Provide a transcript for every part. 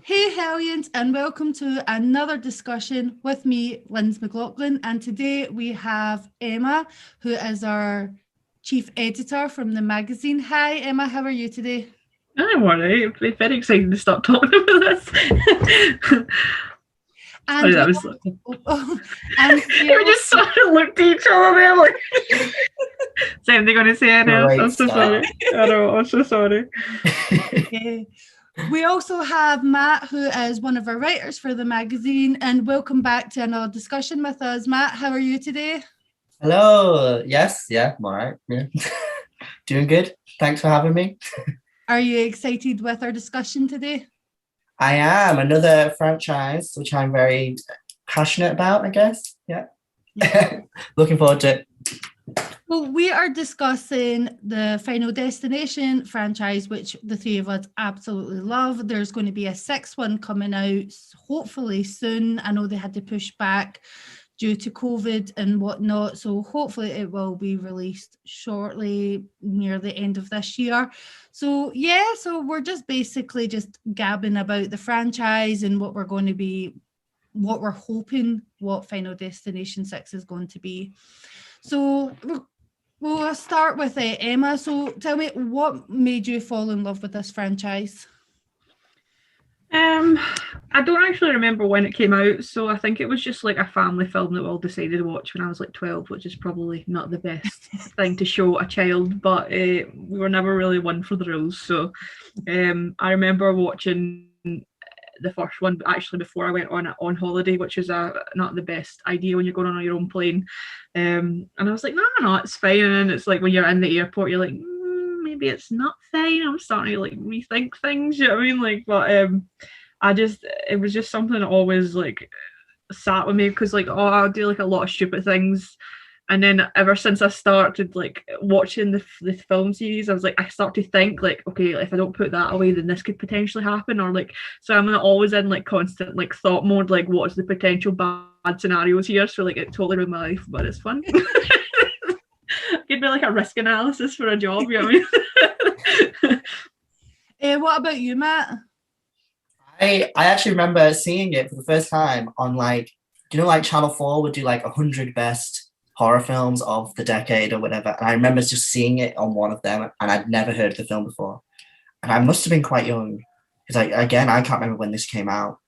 Hey Hellions, and welcome to another discussion with me, Linz McLaughlin. And today we have Emma, who is our chief editor from the magazine. Hi Emma, how are you today? I'm alright. I'm very excited to start talking about this. And Sorry, we that was. and we We just also, sort of looked at each other there, like, same thing going to say anything else. Great I'm so start. sorry. I know, I'm so sorry. uh, we also have Matt, who is one of our writers for the magazine. And welcome back to another discussion with us. Matt, how are you today? Hello. Yes, yeah, I'm all right. Yeah. Doing good. Thanks for having me. Are you excited with our discussion today? I am another franchise, which I'm very passionate about, I guess. Yeah. Looking forward to it. Well, we are discussing the Final Destination franchise, which the three of us absolutely love. There's going to be a sixth one coming out hopefully soon. I know they had to push back due to COVID and whatnot. So hopefully it will be released shortly near the end of this year. So yeah, so we're just basically just gabbing about the franchise and what we're going to be, what we're hoping what Final Destination 6 is going to be. So we'll start with Emma. So tell me, what made you fall in love with this franchise? Um, I don't actually remember when it came out, so I think it was just like a family film that we all decided to watch when I was like 12, which is probably not the best thing to show a child, but we were never really one for the rules. So I remember watching the first one actually before I went on holiday, which is not the best idea when you're going on your own plane. And I was like, no, it's fine. And then it's like when you're in the airport, you're like, maybe it's not fine. I'm starting to like rethink things. You know what I mean? Like, but it was just something that always like sat with me because like, oh, I'll do like a lot of stupid things. And then ever since I started like watching the film series, I was like, I start to think like, okay, if I don't put that away, then this could potentially happen, or like, so I'm always in like constant like thought mode, like what's the potential bad scenarios here? So like, it totally ruined my life, but it's fun. It'd be like a risk analysis for a job, you know what I mean? What about you, Matt? I actually remember seeing it for the first time on like, like Channel 4 would do like 100 best horror films of the decade or whatever. And I remember just seeing it on one of them and I'd never heard of the film before. And I must have been quite young because I can't remember when this came out,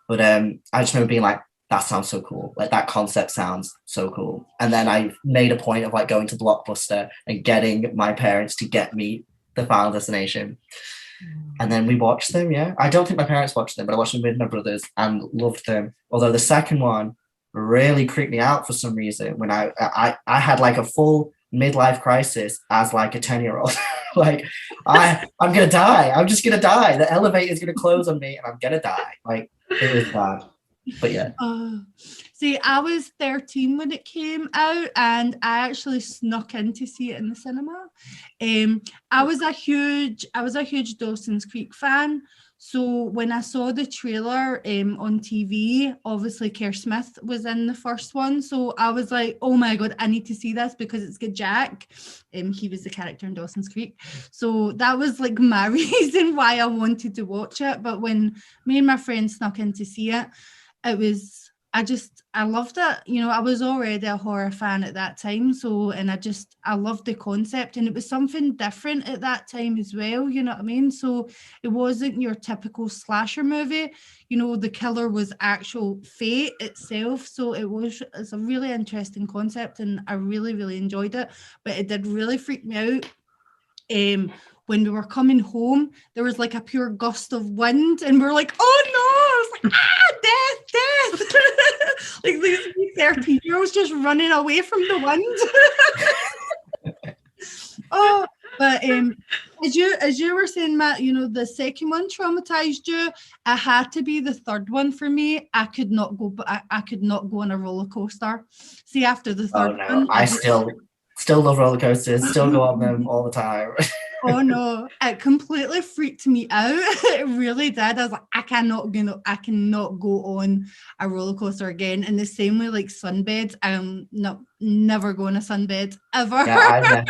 but I just remember being like, that sounds so cool. Like that concept sounds so cool. And then I made a point of like going to Blockbuster and getting my parents to get me the Final Destination. And then we watched them. Yeah, I don't think my parents watched them, but I watched them with my brothers and loved them. Although the second one really creeped me out for some reason when I had like a full midlife crisis as like a 10-year-old. Like I'm gonna die. I'm just gonna die. The elevator is gonna close on me and I'm gonna die. Like it was bad. But yeah. See, I was 13 when it came out, and I actually snuck in to see it in the cinema. I was a huge Dawson's Creek fan. So when I saw the trailer on TV, obviously Kerr Smith was in the first one. So I was like, oh my God, I need to see this because it's got Jack. He was the character in Dawson's Creek. So that was like my reason why I wanted to watch it. But when me and my friends snuck in to see it, it was I loved it. I was already a horror fan at that time, so and I loved the concept, and it was something different at that time as well, you know what I mean? So it wasn't your typical slasher movie. The killer was actual fate itself, so it's a really interesting concept, and I really really enjoyed it, but it did really freak me out. When we were coming home, there was like a pure gust of wind, and we are like, "Oh no!" I was like, "Ah, death, death!" Like these 13-year-olds just running away from the wind. Oh, but as you were saying, Matt, the second one traumatized you. It had to be the third one for me. I could not go, but I could not go on a roller coaster. See, after the Oh third no. one, I still love roller coasters, still go on them all the time. oh no, it completely freaked me out. It really did. I was like, I cannot go on a roller coaster again. In the same way, like sunbeds, I'm not never going a sunbed ever. Yeah,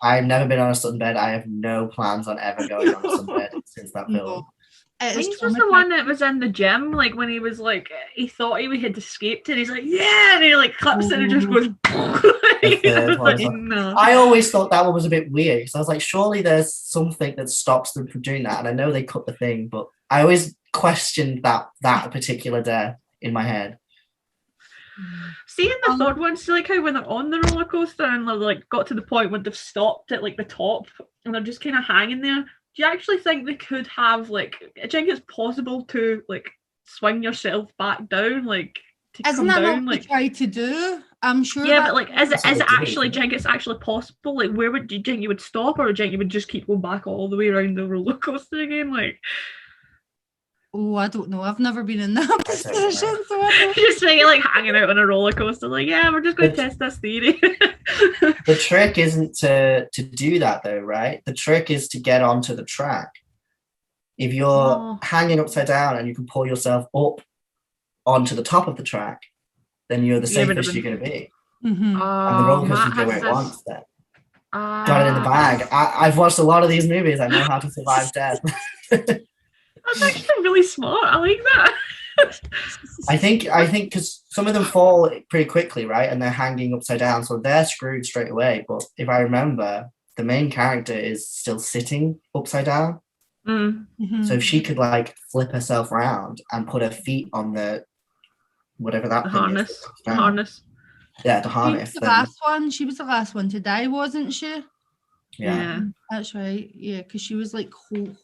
I've never been on a sunbed. I have no plans on ever going on a sunbed since that No. film. It is This was the traumatizing. one that was in the gym, like when he was like, he thought he had escaped and he's like, yeah, and he like clips it and it just goes. The third one as well. No. I always thought that one was a bit weird because I was like, surely there's something that stops them from doing that. And I know they cut the thing, but I always questioned that particular death in my head. See in the third one, see like how when they're on the roller coaster and they're like got to the point where they've stopped at like the top and they're just kind of hanging there. Do you actually think they could have like? Do you think it's possible to like swing yourself back down, like to Isn't come that down, what like? they try to do? I'm sure. Yeah, but like, is it what they do, actually? isn't Do you think it's actually possible? Like, where would you think you would stop, or do you think you would just keep going back all the way around the roller coaster again? Like, Oh, I don't know. I've never been in that don't know. position, so I don't. just think like hanging out on a roller coaster, like, yeah, we're just going to test this theory. The trick isn't to do that though, right? The trick is to get onto the track. If you're hanging upside down and you can pull yourself up onto the top of the track, then you're the safest you're going to be. Mm-hmm. And the roller coaster go where it wants then. Got it in the bag. I've watched a lot of these movies. I know how to survive death. That's actually really smart. I like that. I think because some of them fall pretty quickly, right? And they're hanging upside down, so they're screwed straight away. But if I remember, the main character is still sitting upside down. Mm-hmm. So if she could like flip herself around and put her feet on the whatever that The thing harness. is, The harness. yeah, the She harness. was the then- last one. She was the last one to die, wasn't she? yeah. That's right. Yeah, because she was like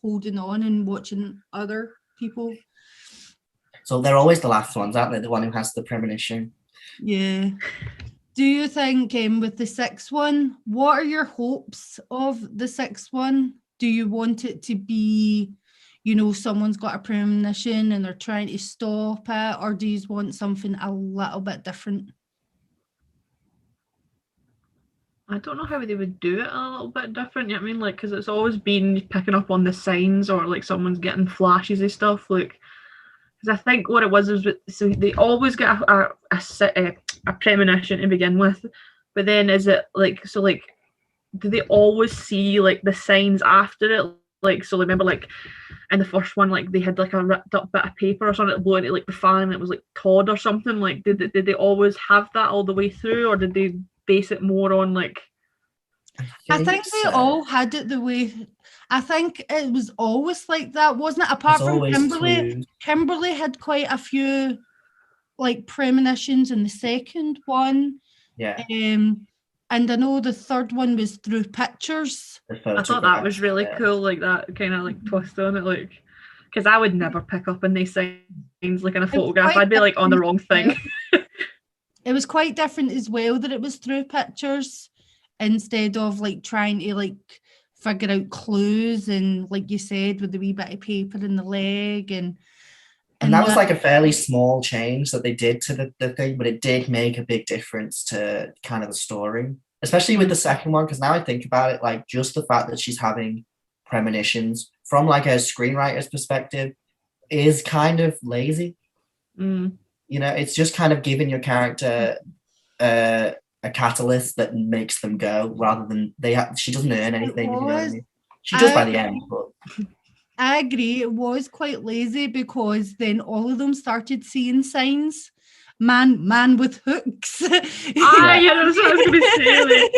holding on and watching other people. So they're always the last ones, aren't they? The one who has the premonition. Yeah. Do you think with the sixth one, what are your hopes of the sixth one? Do you want it to be, someone's got a premonition and they're trying to stop it, or do you want something a little bit different? I don't know how they would do it a little bit different. You know what I mean? Like, because it's always been picking up on the signs or like someone's getting flashes and stuff. Like, because I think what it was is so they always get a premonition to begin with, but then is it like so like do they always see like the signs after it? Like, so remember like in the first one, like they had like a ripped up bit of paper or something that blew into like the fan and it was like Todd or something. Like, did they always have that all the way through, or did they base it more on like? I think they all had it the way. I think it was always like that, wasn't it? Apart from Kimberly, clues. Kimberly had quite a few like premonitions in the second one. Yeah. And I know the third one was through pictures. I thought that was really cool, like that kind of like twist on it, like because I would never pick up on these signs like in a photograph. I'd be like on the wrong thing. It was quite different as well that it was through pictures instead of like trying to like figure out clues and like you said with the wee bit of paper in the leg and that was like a fairly small change that they did to the thing, but it did make a big difference to kind of the story, especially with the second one, because now I think about it, like just the fact that she's having premonitions from like a screenwriter's perspective is kind of lazy. It's just kind of giving your character a catalyst that makes them go rather than she doesn't earn anything. You know what I mean? She does by the end, but I agree, it was quite lazy because then all of them started seeing signs. Man with hooks. Yeah, that's what I was going to say. Like.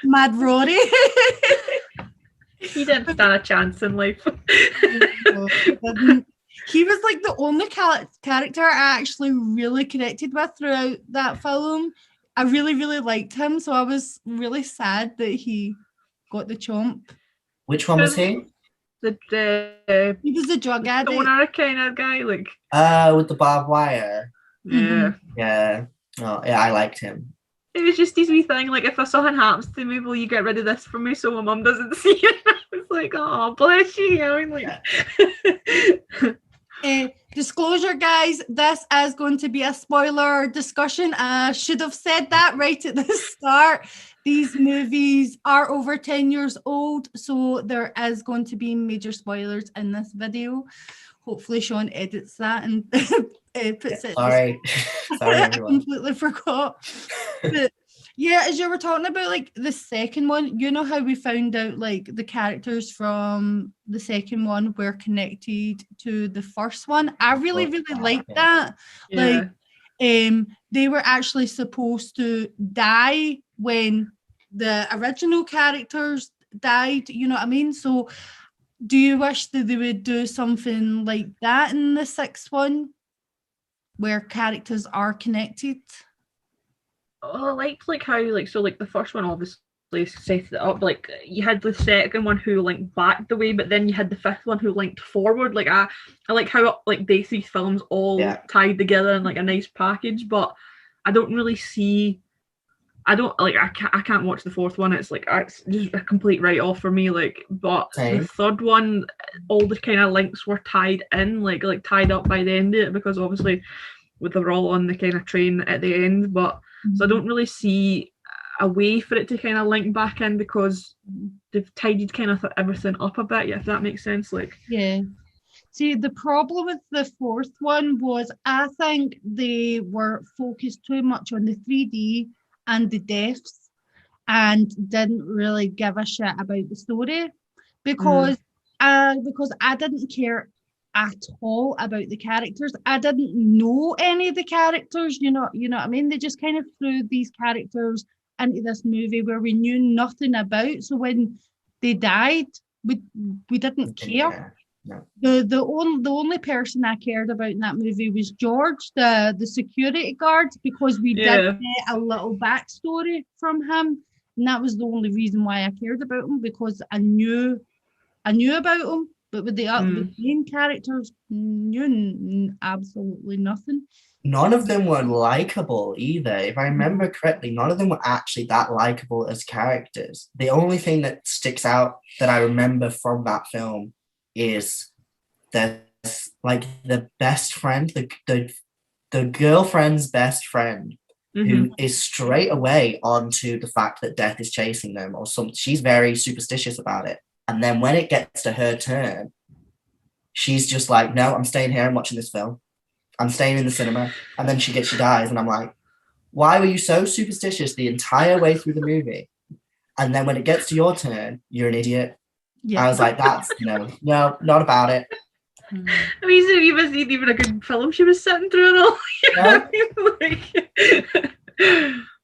Mad Rory. He didn't stand a chance in life. He was like the only character I actually really connected with throughout that film. I really, really liked him, so I was really sad that he got the chomp. Which one was he? He was a drug addict. Stoner kind of guy, like. With the barbed wire. Yeah. Mm-hmm. Yeah. Oh, yeah, I liked him. It was just his wee thing, like, if something happens to me, will you get rid of this for me so my mum doesn't see it? I was like, oh, bless you. I mean, like... Disclosure, guys, this is going to be a spoiler discussion. I should have said that right at the start. These movies are over 10 years old, so there is going to be major spoilers in this video. Hopefully Sean edits that and puts it. Sorry. Sorry, I everyone. completely forgot. But Yeah, as you were talking about like the second one, you know how we found out like the characters from the second one were connected to the first one. I really, really liked that. Yeah. Like, they were actually supposed to die when the original characters died, you know what I mean? So do you wish that they would do something like that in the sixth one where characters are connected? Oh, I liked like how like so like the first one obviously set it up. Like you had the second one who linked back the way, but then you had the fifth one who linked forward. Like I like how like these films all tied together in like a nice package, but I don't really see. I don't like. I can't watch the fourth one. It's like it's just a complete write off for me. Like, but the third one, all the kind of links were tied in, like tied up by the end of it, because obviously with the roll on the kind of train at the end. But so I don't really see a way for it to kind of link back in, because they've tidied kind of everything up a bit. Yeah, if that makes sense. Like, yeah. See, the problem with the fourth one was I think they were focused too much on the 3D and the deaths and didn't really give a shit about the story because I didn't care at all about the characters. I didn't know any of the characters, you know what I mean? They just kind of threw these characters into this movie where we knew nothing about. So when they died, we didn't care. No. The only person I cared about in that movie was George, the security guard, because we did get a little backstory from him, and that was the only reason why I cared about him, because I knew about him. But with the main characters, knew absolutely nothing. None of them were likable either. If I remember correctly, none of them were actually that likable as characters. The only thing that sticks out that I remember from that film is there's like the best friend, the girlfriend's best friend, who is straight away onto the fact that death is chasing them or something. She's very superstitious about it. And then when it gets to her turn, she's just like, no, I'm staying here and watching this film. I'm staying in the cinema. And then she dies. And I'm like, why were you so superstitious the entire way through the movie? And then when it gets to your turn, you're an idiot. Yeah. I was like, that's, no, not about it. I mean, you wasn't even a good film she was sitting through and all.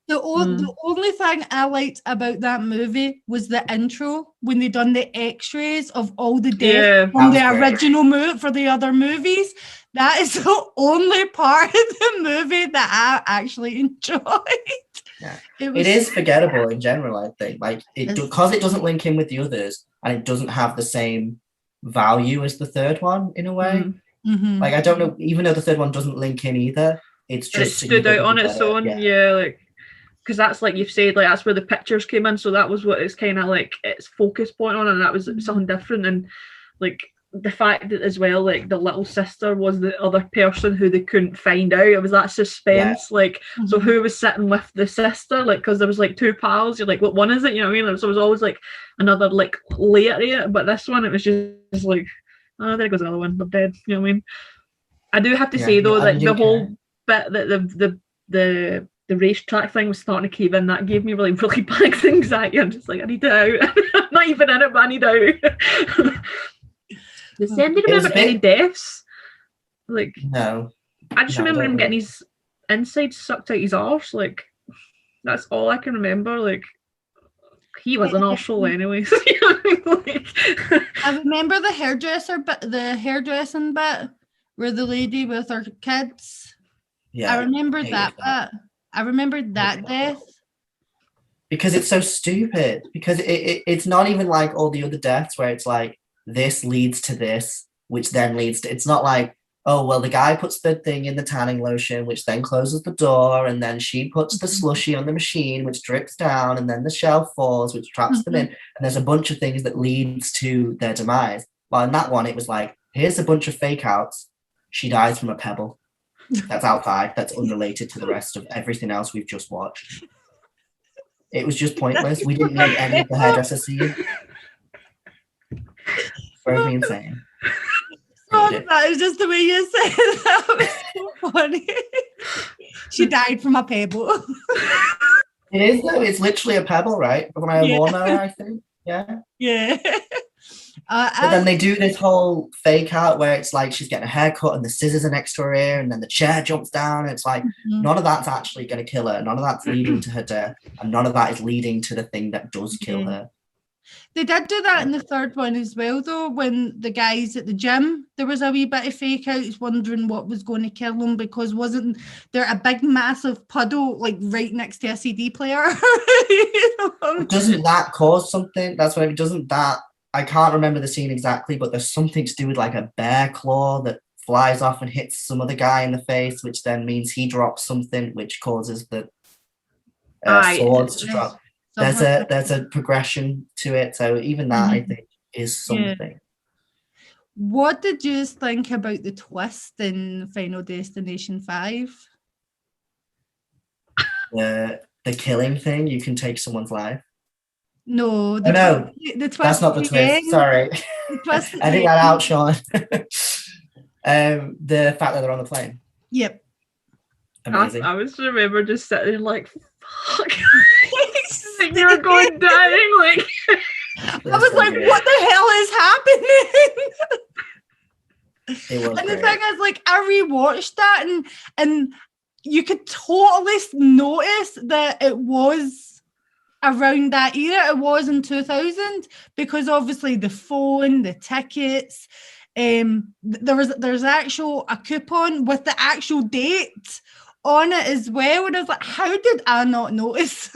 The only thing I liked about that movie was the intro when they done the x-rays of all the deaths from the original movie for the other movies. That is the only part of the movie that I actually enjoyed. Yeah. It is forgettable in general, I think. Like because it doesn't link in with the others and it doesn't have the same value as the third one in a way. Like I don't know, even though the third one doesn't link in either, it's just it stood out on its own. Yeah, like because that's like you've said, like that's where the pictures came in, so that was what it's kind of like its focus point on, and that was something different. And like the fact that as well, like the little sister was the other person who they couldn't find out. It was that suspense, like so who was sitting with the sister, like because there was like two pals, you're like, what one is it, you know what I mean? So it was always like another like layer to it, but this one it was just like, oh, there goes the other one, they're dead, you know what I mean? I do have to say though that the whole bit that the racetrack thing was starting to cave in, that gave me really bad anxiety. I'm just like, I need out. I'm not even in it, but I need out. Does anybody remember any deaths? Like, no. I just remember him getting his inside sucked out his arse. Like, that's all I can remember. Like, he was an arsehole anyways. I remember the hairdressing bit where the lady with her kids. Yeah, I remember that bit. I remember that death. Because it's so stupid. Because it's not even like all the other deaths where it's like, this leads to this, which then leads to... It's not like, oh, well, the guy puts the thing in the tanning lotion, which then closes the door, and then she puts the slushy on the machine, which drips down, and then the shelf falls, which traps them in. And there's a bunch of things that leads to their demise. Well, in that one, it was like, here's a bunch of fake outs. She dies from a pebble. That's outside. That's unrelated to the rest of everything else we've just watched. It was just pointless. We didn't need any of the hairdresser scene. Drove me insane. That is just the way you said it. That was so funny. She died from a pebble. It is though. It's literally a pebble, right? From a Yeah. lawnmower, I think. Yeah. Yeah. But then they do this whole fake out where it's like she's getting a haircut and the scissors are next to her ear, and then the chair jumps down. And it's like none of that's actually going to kill her. None of that's leading to her death, and none of that is leading to the thing that does kill her. They did do that in the third one as well, though, when the guys at the gym, there was a wee bit of fake outs wondering what was going to kill them, because wasn't there a big massive puddle like right next to a CD player? Doesn't that cause something? That's what I mean. Doesn't that, I can't remember the scene exactly, but there's something to do with like a bear claw that flies off and hits some other guy in the face, which then means he drops something, which causes the swords to drop. There's a progression to it, so even that I think is something. Yeah. What did you think about the twist in Final Destination 5? The killing thing, you can take someone's life. No, the twist. That's not the twist. Sorry, the twist. Edit that out, Sean. The fact that they're on the plane. Yep. Amazing. I was remember just sitting like, fuck. Like you're going dying, like I was like, what the hell is happening? It was and great. the thing is, like, I rewatched that and you could totally notice that it was around that era. It was in 2000, because obviously the phone, the tickets, there's actual a coupon with the actual date on it as well, and I was like, how did I not notice?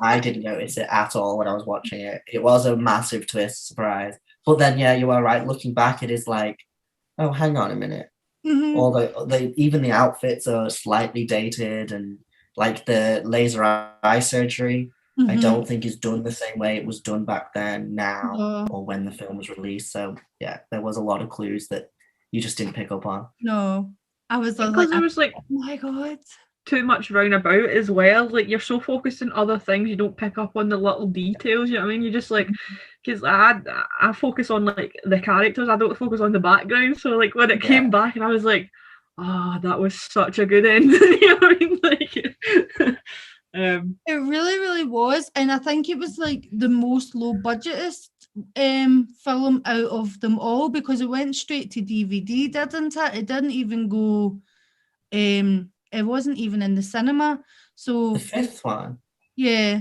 I didn't notice it at all when I was watching it. It was a massive twist, surprise. But then, yeah, you are right. Looking back, it is like, oh, hang on a minute. All even the outfits are slightly dated, and like the laser eye surgery, I don't think is done the same way it was done back then, now, or when the film was released. So yeah, there was a lot of clues that you just didn't pick up on. No. I was because it was like, oh my god, too much roundabout as well. Like you're so focused on other things, you don't pick up on the little details. You know what I mean? You just like, because I focus on like the characters. I don't focus on the background. So like when it came back, and I was like, oh, that was such a good ending. You know what I mean? Like, it really, really was, and I think it was like the most low budgetest film out of them all, because it went straight to DVD, didn't it? It didn't even go, it wasn't even in the cinema. So the fifth one, yeah,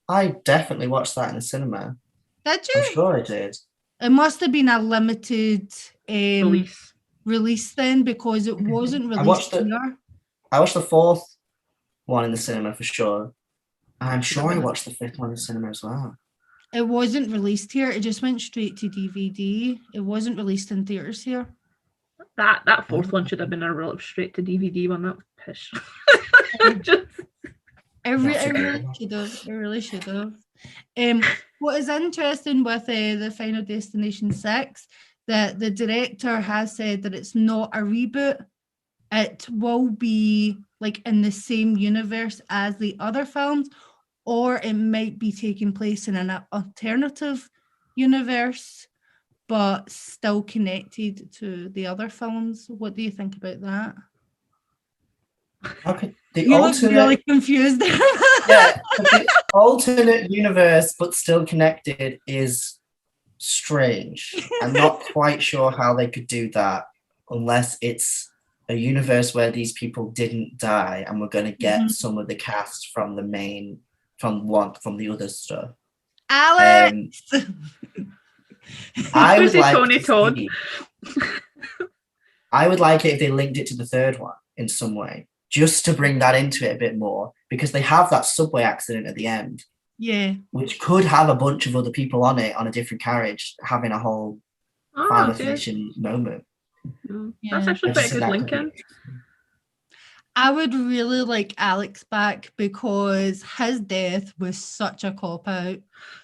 I definitely watched that in the cinema. Did you? I'm sure I did. It must have been a limited release then, because it wasn't released here. I watched the fourth one in the cinema for sure. I'm sure I watched the fifth one in the cinema as well. It wasn't released here. It just went straight to DVD. It wasn't released in theaters here. That fourth one should have been a real straight to DVD one. That was pish. It really should have. What is interesting with the Final Destination 6, that the director has said that it's not a reboot. It will be like in the same universe as the other films, or it might be taking place in an alternative universe, but still connected to the other films. What do you think about that? Okay, you look really confused. Yeah, the alternate universe but still connected is strange. I'm not quite sure how they could do that, unless it's a universe where these people didn't die and we're going to get some of the cast from the main, from the other stuff. Alex! I would like Tony Todd. I would like it if they linked it to the third one in some way, just to bring that into it a bit more, because they have that subway accident at the end. Yeah. Which could have a bunch of other people on it on a different carriage, having a whole Final Destination moment. Yeah. That's actually quite a good link-in. I would really like Alex back, because his death was such a cop-out.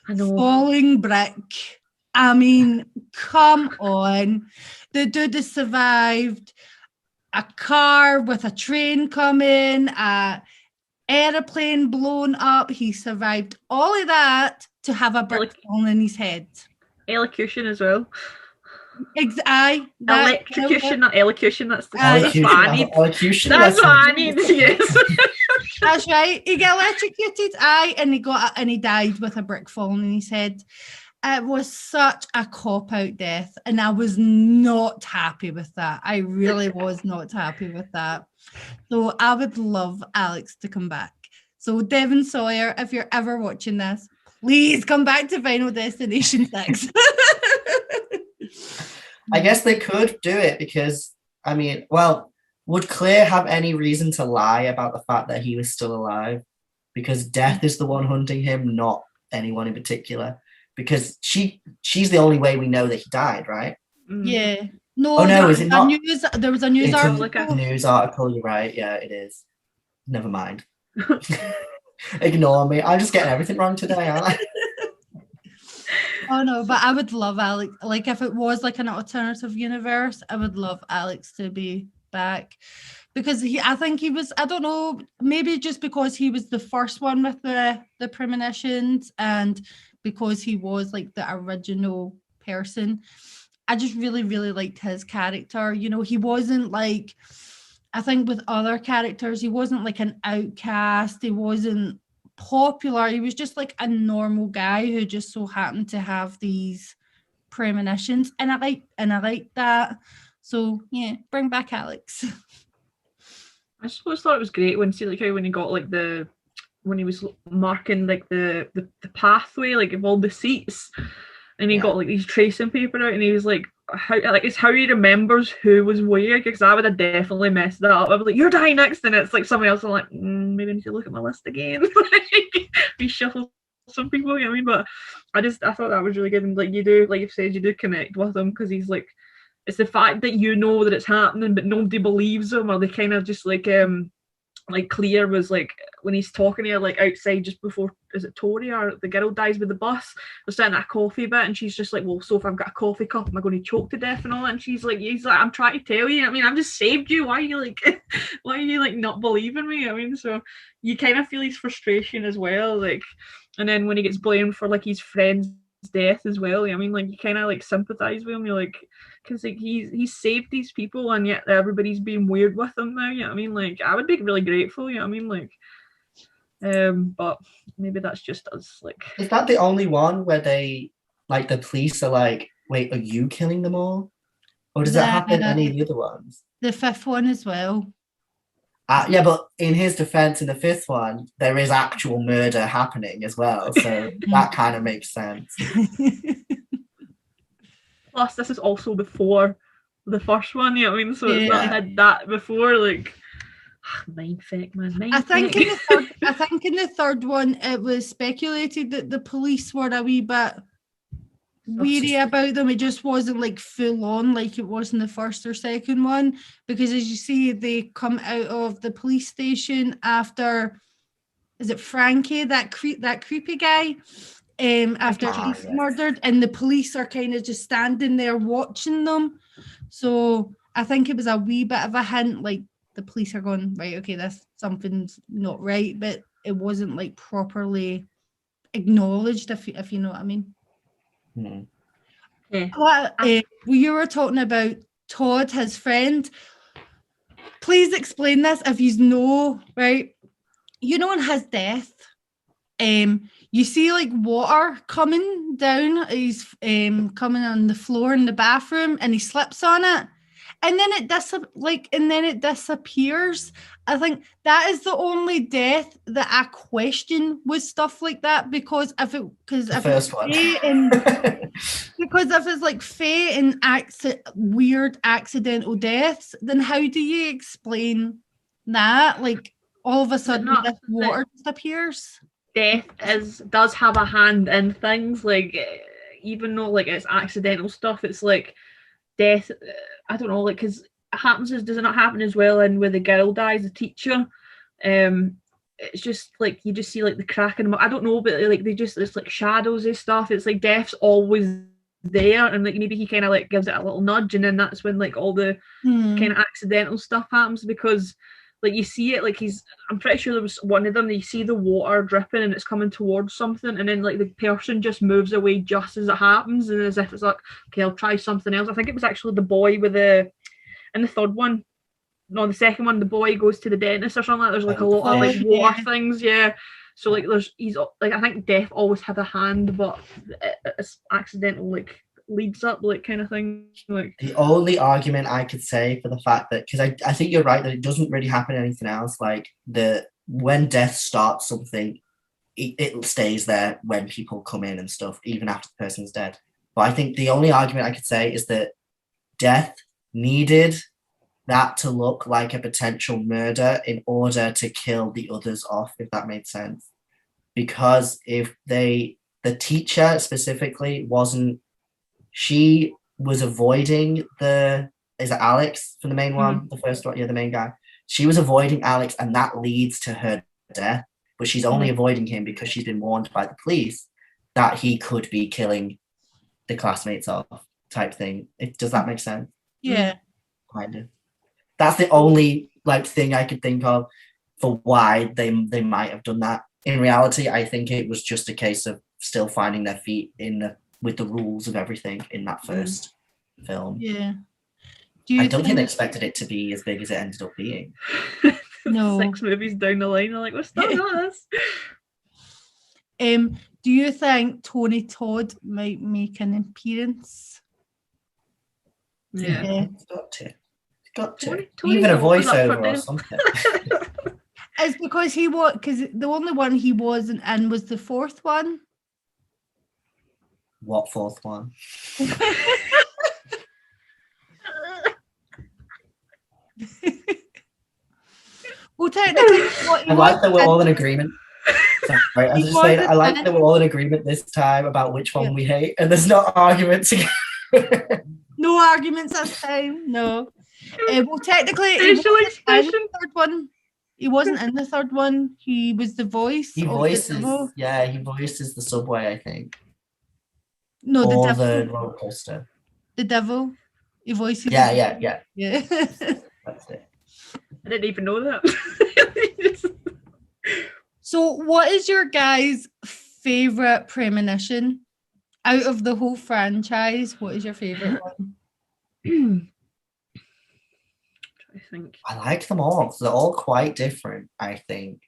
I know. Falling brick. I mean, come on. The dude has survived a car with a train coming, a aeroplane blown up. He survived all of that to have a brick falling in his head. Elocution as well. Electrocution, not elocution. That's the Elocution. what I need. Elocution. That's what I need. Yes. That's right. He got electrocuted, and he died with a brick falling in his head. It was such a cop-out death, and I was not happy with that. I really was not happy with that. So I would love Alex to come back. So Devon Sawyer, if you're ever watching this, please come back to Final Destination 6. I guess they could do it because, I mean, well, would Claire have any reason to lie about the fact that he was still alive? Because Death is the one hunting him, not anyone in particular. Because she's the only way we know that he died, right? Yeah. No, oh no, is it not? There was a news article. News article, you're right. Yeah, it is. Never mind. Ignore me. I'm just getting everything wrong today, aren't I? Oh no, but I would love Alex. Like if it was like an alternative universe, I would love Alex to be back. Because I think he was, I don't know, maybe just because he was the first one with the premonitions and because he was like the original person. I just really, really liked his character. You know, he wasn't like, I think with other characters, he wasn't like an outcast. He wasn't popular. He was just like a normal guy who just so happened to have these premonitions. And I like that. So yeah, bring back Alex. I just always thought it was great when he got like when he was marking like the pathway like of all the seats, and he got like these tracing paper out, and he was like it's how he remembers who was where, because I would have definitely messed that up. I was like, you're dying next, and it's like somebody else. I'm like, maybe I need to look at my list again. Like reshuffle some people, you know what I mean? But I thought that was really good, and like you do, like you've said, you do connect with him because he's like, it's the fact that you know that it's happening but nobody believes him, or they kind of just like Claire was like when he's talking to her like outside just before, is it Tori or the girl dies with the bus, they're sitting at a coffee bit and she's just like, well, so if I've got a coffee cup am I going to choke to death and all that, and he's like, I'm trying to tell you, I mean, I've just saved you, why are you like not believing me? I mean, so you kind of feel his frustration as well, like, and then when he gets blamed for like his friend's death as well, I mean, like you kind of like sympathize with him, you're like, because like he's saved these people and yet everybody's being weird with him now, you know what I mean? Like I would be really grateful, you know what I mean? Like but maybe that's just us. Like, is that the only one where they like the police are like, wait, are you killing them all? Or does that happen in any of the other ones? The fifth one as well. Yeah, but in his defense, in the fifth one, there is actual murder happening as well. So that kind of makes sense. Plus, this is also before the first one, you know what I mean? So it's not had that before, like, mindfuck, man. I think in the third one, it was speculated that the police were a wee bit weary about them. It just wasn't like full on like it was in the first or second one, because as you see, they come out of the police station after, is it Frankie, that creepy guy, after he's murdered, and the police are kind of just standing there watching them. So I think it was a wee bit of a hint, like the police are going, right, okay, something's not right, but it wasn't like properly acknowledged, if you know what I mean. You were talking about Todd, his friend. Please explain this if you know, right? You know, in his death, you see like water coming down. He's coming on the floor in the bathroom, and he slips on it, and then it disappears. I think that is the only death that I question with stuff like that, because if it's like fate and weird accidental deaths, then how do you explain that? Like all of a sudden this water disappears. Death does have a hand in things, like even though like it's accidental stuff, it's like death. I don't know, like because does it not happen as well? And where the girl dies, the teacher, it's just like you just see like the crack in them. I don't know, but like it's like shadows and stuff. It's like death's always there, and like maybe he kind of like gives it a little nudge, and then that's when like all the kind of accidental stuff happens, because like you see it, like I'm pretty sure there was one of them that you see the water dripping and it's coming towards something, and then like the person just moves away just as it happens, and as if it's like, okay, I'll try something else. I think it was actually the boy with in the third one. No, the second one, the boy goes to the dentist or something like that. There's like a lot of like water things, yeah. So like he's like, I think Death always had a hand, but it's accidental like leads up like kind of thing. Like the only argument I could say for the fact that, because I think you're right that it doesn't really happen anything else. Like when Death starts something, it stays there when people come in and stuff, even after the person's dead. But I think the only argument I could say is that Death needed that to look like a potential murder in order to kill the others off, if that made sense. Because if the teacher specifically she was avoiding is it Alex for the main one, the first one, yeah, the main guy. She was avoiding Alex, and that leads to her death. But she's only avoiding him because she's been warned by the police that he could be killing the classmates off, type thing. Does that make sense? Yeah. Kind of. That's the only like thing I could think of for why they might have done that. In reality, I think it was just a case of still finding their feet with the rules of everything in that first film. Yeah. I don't think they expected it to be as big as it ended up being. No. 6 movies down the line, they're like, we're still got this. Do you think Tony Todd might make an appearance? Yeah. Got to. Tony's even a voiceover or something. It's because because the only one he wasn't in was the fourth one. What fourth one? Well, technically, I like that we're all in agreement. Sorry, I was just saying, I like that we're all in agreement this time about which one we hate, and there's no arguments. No arguments this time. No. Well, technically, he wasn't in the third one. He wasn't in the third one. He was the voice. He voices the subway, I think. No, or the devil. The roller coaster. The devil. He voices. Yeah. That's it. I didn't even know that. So, what is your guys' favorite premonition out of the whole franchise? What is your favorite one? I think I like them all. They're all quite different, I think.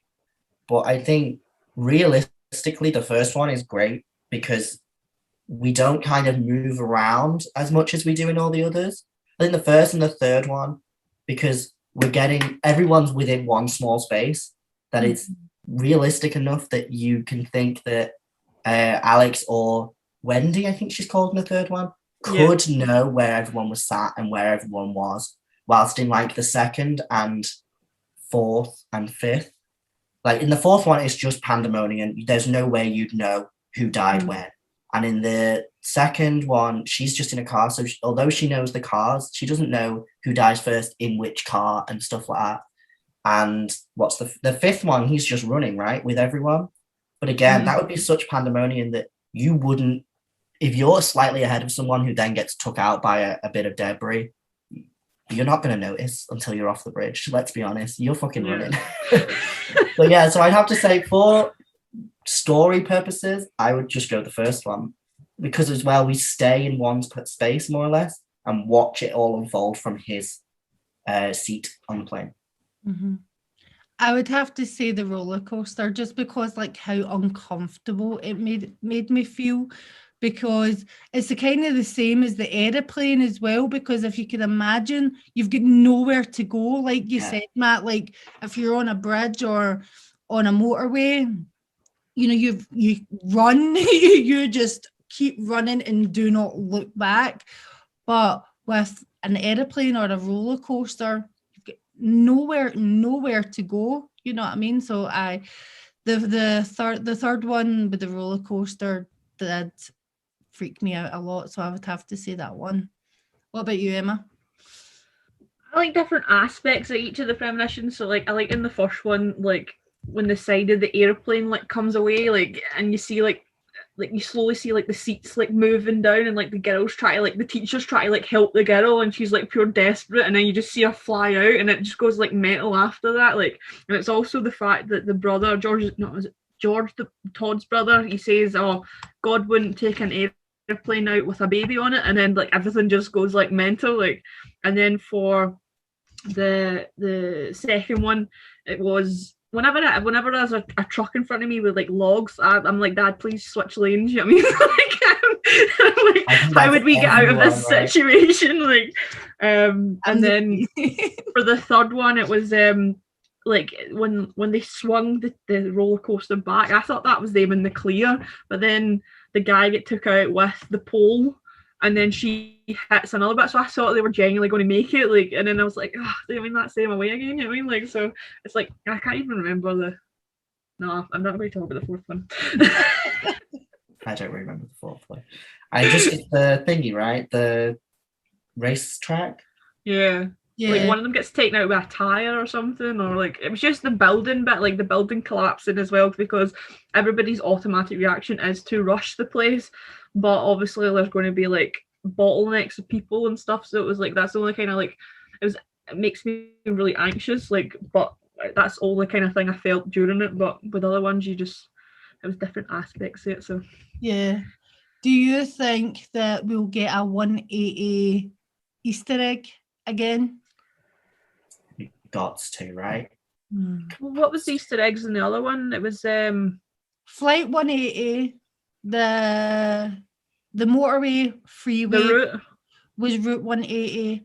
But I think realistically, the first one is great because we don't kind of move around as much as we do in all the others. I think the first and the third one, because everyone's within one small space, that it's realistic enough that you can think that Alex or Wendy, I think she's called in the third one, could know where everyone was sat and where everyone was. Whilst in like the second and fourth and fifth, like in the fourth one, it's just pandemonium. There's no way you'd know who died when. And in the second one, she's just in a car. So although she knows the cars, she doesn't know who dies first in which car and stuff like that. And what's the fifth one? He's just running, right, with everyone. But again, that would be such pandemonium that you wouldn't, if you're slightly ahead of someone who then gets took out by a bit of debris, you're not going to notice until you're off the bridge. Let's be honest. You're fucking running. So I'd have to say for story purposes, I would just go the first one. Because as well, we stay in one space, more or less, and watch it all unfold from his seat on the plane. Mm-hmm. I would have to say the roller coaster, just because like how uncomfortable it made me feel. Because it's kind of the same as the aeroplane as well, because if you can imagine, you've got nowhere to go, like you said, Matt, like if you're on a bridge or on a motorway, you run, you just keep running and do not look back. But with an aeroplane or a roller coaster, you've got nowhere to go, you know what I mean? So the third one with the roller coaster did freak me out a lot, so I would have to say that one. What about you, Emma? I like different aspects of each of the premonitions. So like I like in the first one, like when the side of the airplane like comes away, like, and you see like like you slowly see like the seats like moving down, and like the girls try to, like the teachers try to like help the girl, and she's like pure desperate, and then you just see her fly out, and it just goes like metal after that. Like, and it's also the fact that the brother George, Todd's brother, he says, "Oh, God wouldn't take an airplane out with a baby on it," and then like everything just goes like mental. Like, and then for the second one, it was. Whenever there's a truck in front of me with like logs, I'm like, Dad, please switch lanes. You know what I mean? Like, how would we get out of this situation? Like, and then for the third one, it was like when they swung the roller coaster back, I thought that was them in the clear, but then the guy get took out with the pole, and then she hits another bit, so I thought they were genuinely going to make it, like, and then I was like, oh, I mean, that's them away again, you know what I mean? Like, so it's like, I can't even remember no, I'm not going to talk about the fourth one. I don't remember the fourth one. It's the thingy, right? The race track? Yeah. Like one of them gets taken out with a tire or something, or like it was just the building bit, like the building collapsing as well, because everybody's automatic reaction is to rush the place, but obviously there's going to be like bottlenecks of people and stuff, so it was like that's the only kind of like it makes me really anxious, like, but that's all the kind of thing I felt during it. But with other ones, it was different aspects of it. So yeah, do you think that we'll get a 180 Easter egg again? Got to, right? What was the Easter eggs in the other one? It was Flight 180, the motorway freeway, the route was Route 180.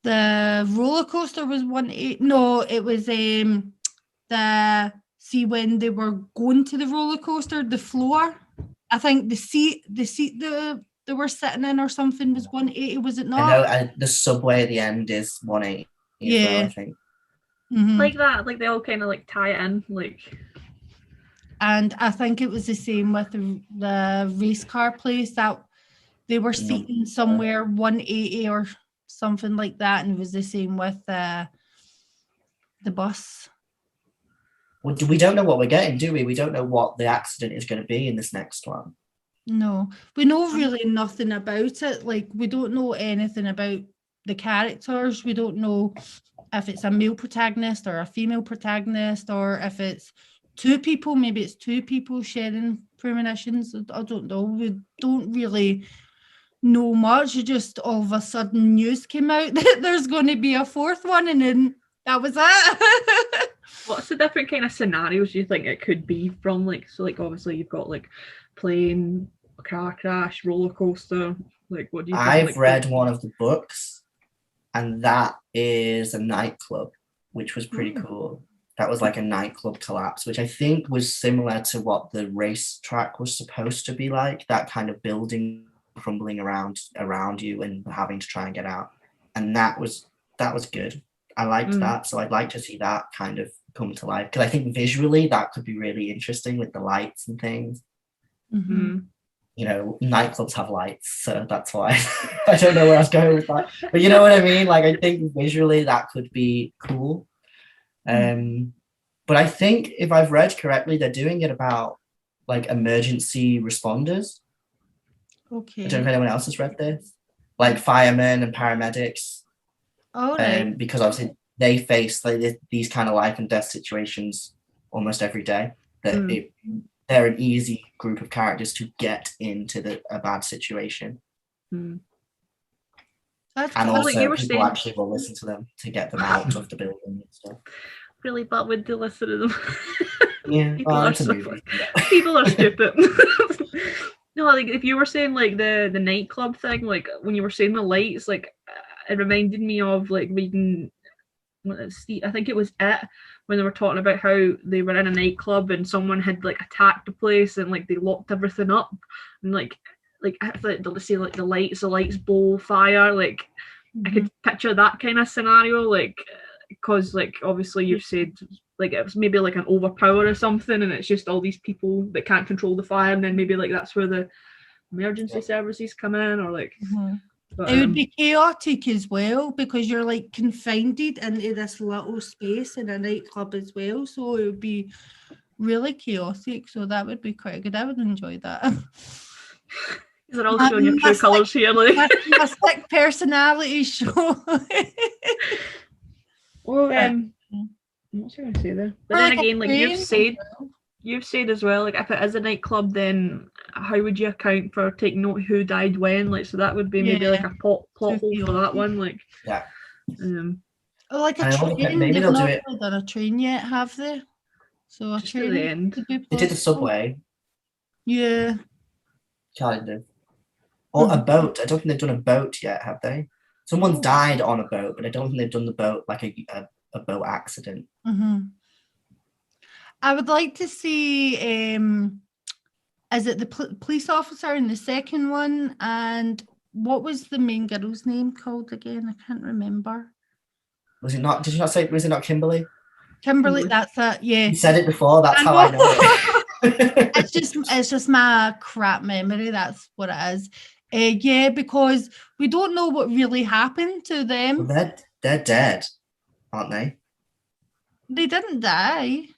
The roller coaster was 180. No, it was when they were going to the roller coaster, the floor, I think the seat they were sitting in or something was 180, was it not? I know, and the subway at the end is 180 as well, I think. Mm-hmm. Like that, like they all kind of like tie it in, like. And I think it was the same with the race car place, that they were seating somewhere 180 or something like that, and it was the same with the bus. Well, we don't know what we're getting, do we? We don't know what the accident is going to be in this next one. No, we know really nothing about it. Like, we don't know anything about the characters. We don't know if it's a male protagonist or a female protagonist, or if it's two people, maybe it's two people sharing premonitions. I don't know. We don't really know much. Just all of a sudden news came out that there's going to be a fourth one, and then that was it. What's the different kind of scenarios you think it could be from? Like, so like obviously you've got like plane, car crash, roller coaster. Like, what do you think? I've read one of the books, and that is a nightclub, which was pretty cool. That was like a nightclub collapse, which I think was similar to what the race track was supposed to be like, that kind of building crumbling around you and having to try and get out. And that was good. I liked that. So I'd like to see that kind of come to life, because I think visually that could be really interesting with the lights and things. Mm-hmm. You know, nightclubs have lights, so that's why I don't know where I was going with that. But you know what I mean? Like, I think visually that could be cool. But I think if I've read correctly, they're doing it about like emergency responders. Okay. I don't know if anyone else has read this. Like firemen and paramedics. Oh, right. Because obviously they face like these kind of life and death situations almost every day. They're an easy group of characters to get into a bad situation. That's and cool. also like people actually will listen to them to get them out of the building and stuff. Really, but would they listen to them? Yeah, People are stupid. No, like if you were saying like the nightclub thing, like when you were saying the lights, like it reminded me of like reading, I think it was It, when they were talking about how they were in a nightclub and someone had like attacked the place and like they locked everything up, and like they'll say like the lights blow fire, like I could picture that kind of scenario, like because like obviously you've said like it was maybe like an overpower or something, and it's just all these people that can't control the fire, and then maybe like that's where the emergency services come in, or like but, it would be chaotic as well, because you're like confined into this little space in a nightclub as well, so it would be really chaotic, so that would be quite good. I would enjoy that. These are all showing your true colours here, like. My sick personality show. Well, what's I going to say there? But then again, like you've said as well, like if it is a nightclub, then how would you account for taking note who died when? Like, so that would be maybe like a plot hole for that one. Like, yeah. Like a train. Maybe they'll do it. They've not done a train yet, have they? So a just train. at the end. They did the subway. Yeah. Kind of. Or a boat. I don't think they've done a boat yet, have they? Someone's died on a boat, but I don't think they've done the boat, like a boat accident. I would like to see, is it the police officer in the second one? And what was the main girl's name called again? I can't remember. Was it not, did you not say, was it not Kimberly? Kimberly, that's it, yeah. You said it before, that's how I know it. It's just my crap memory, that's what it is. Yeah, because we don't know what really happened to them. Well, they're dead, aren't they? They didn't die.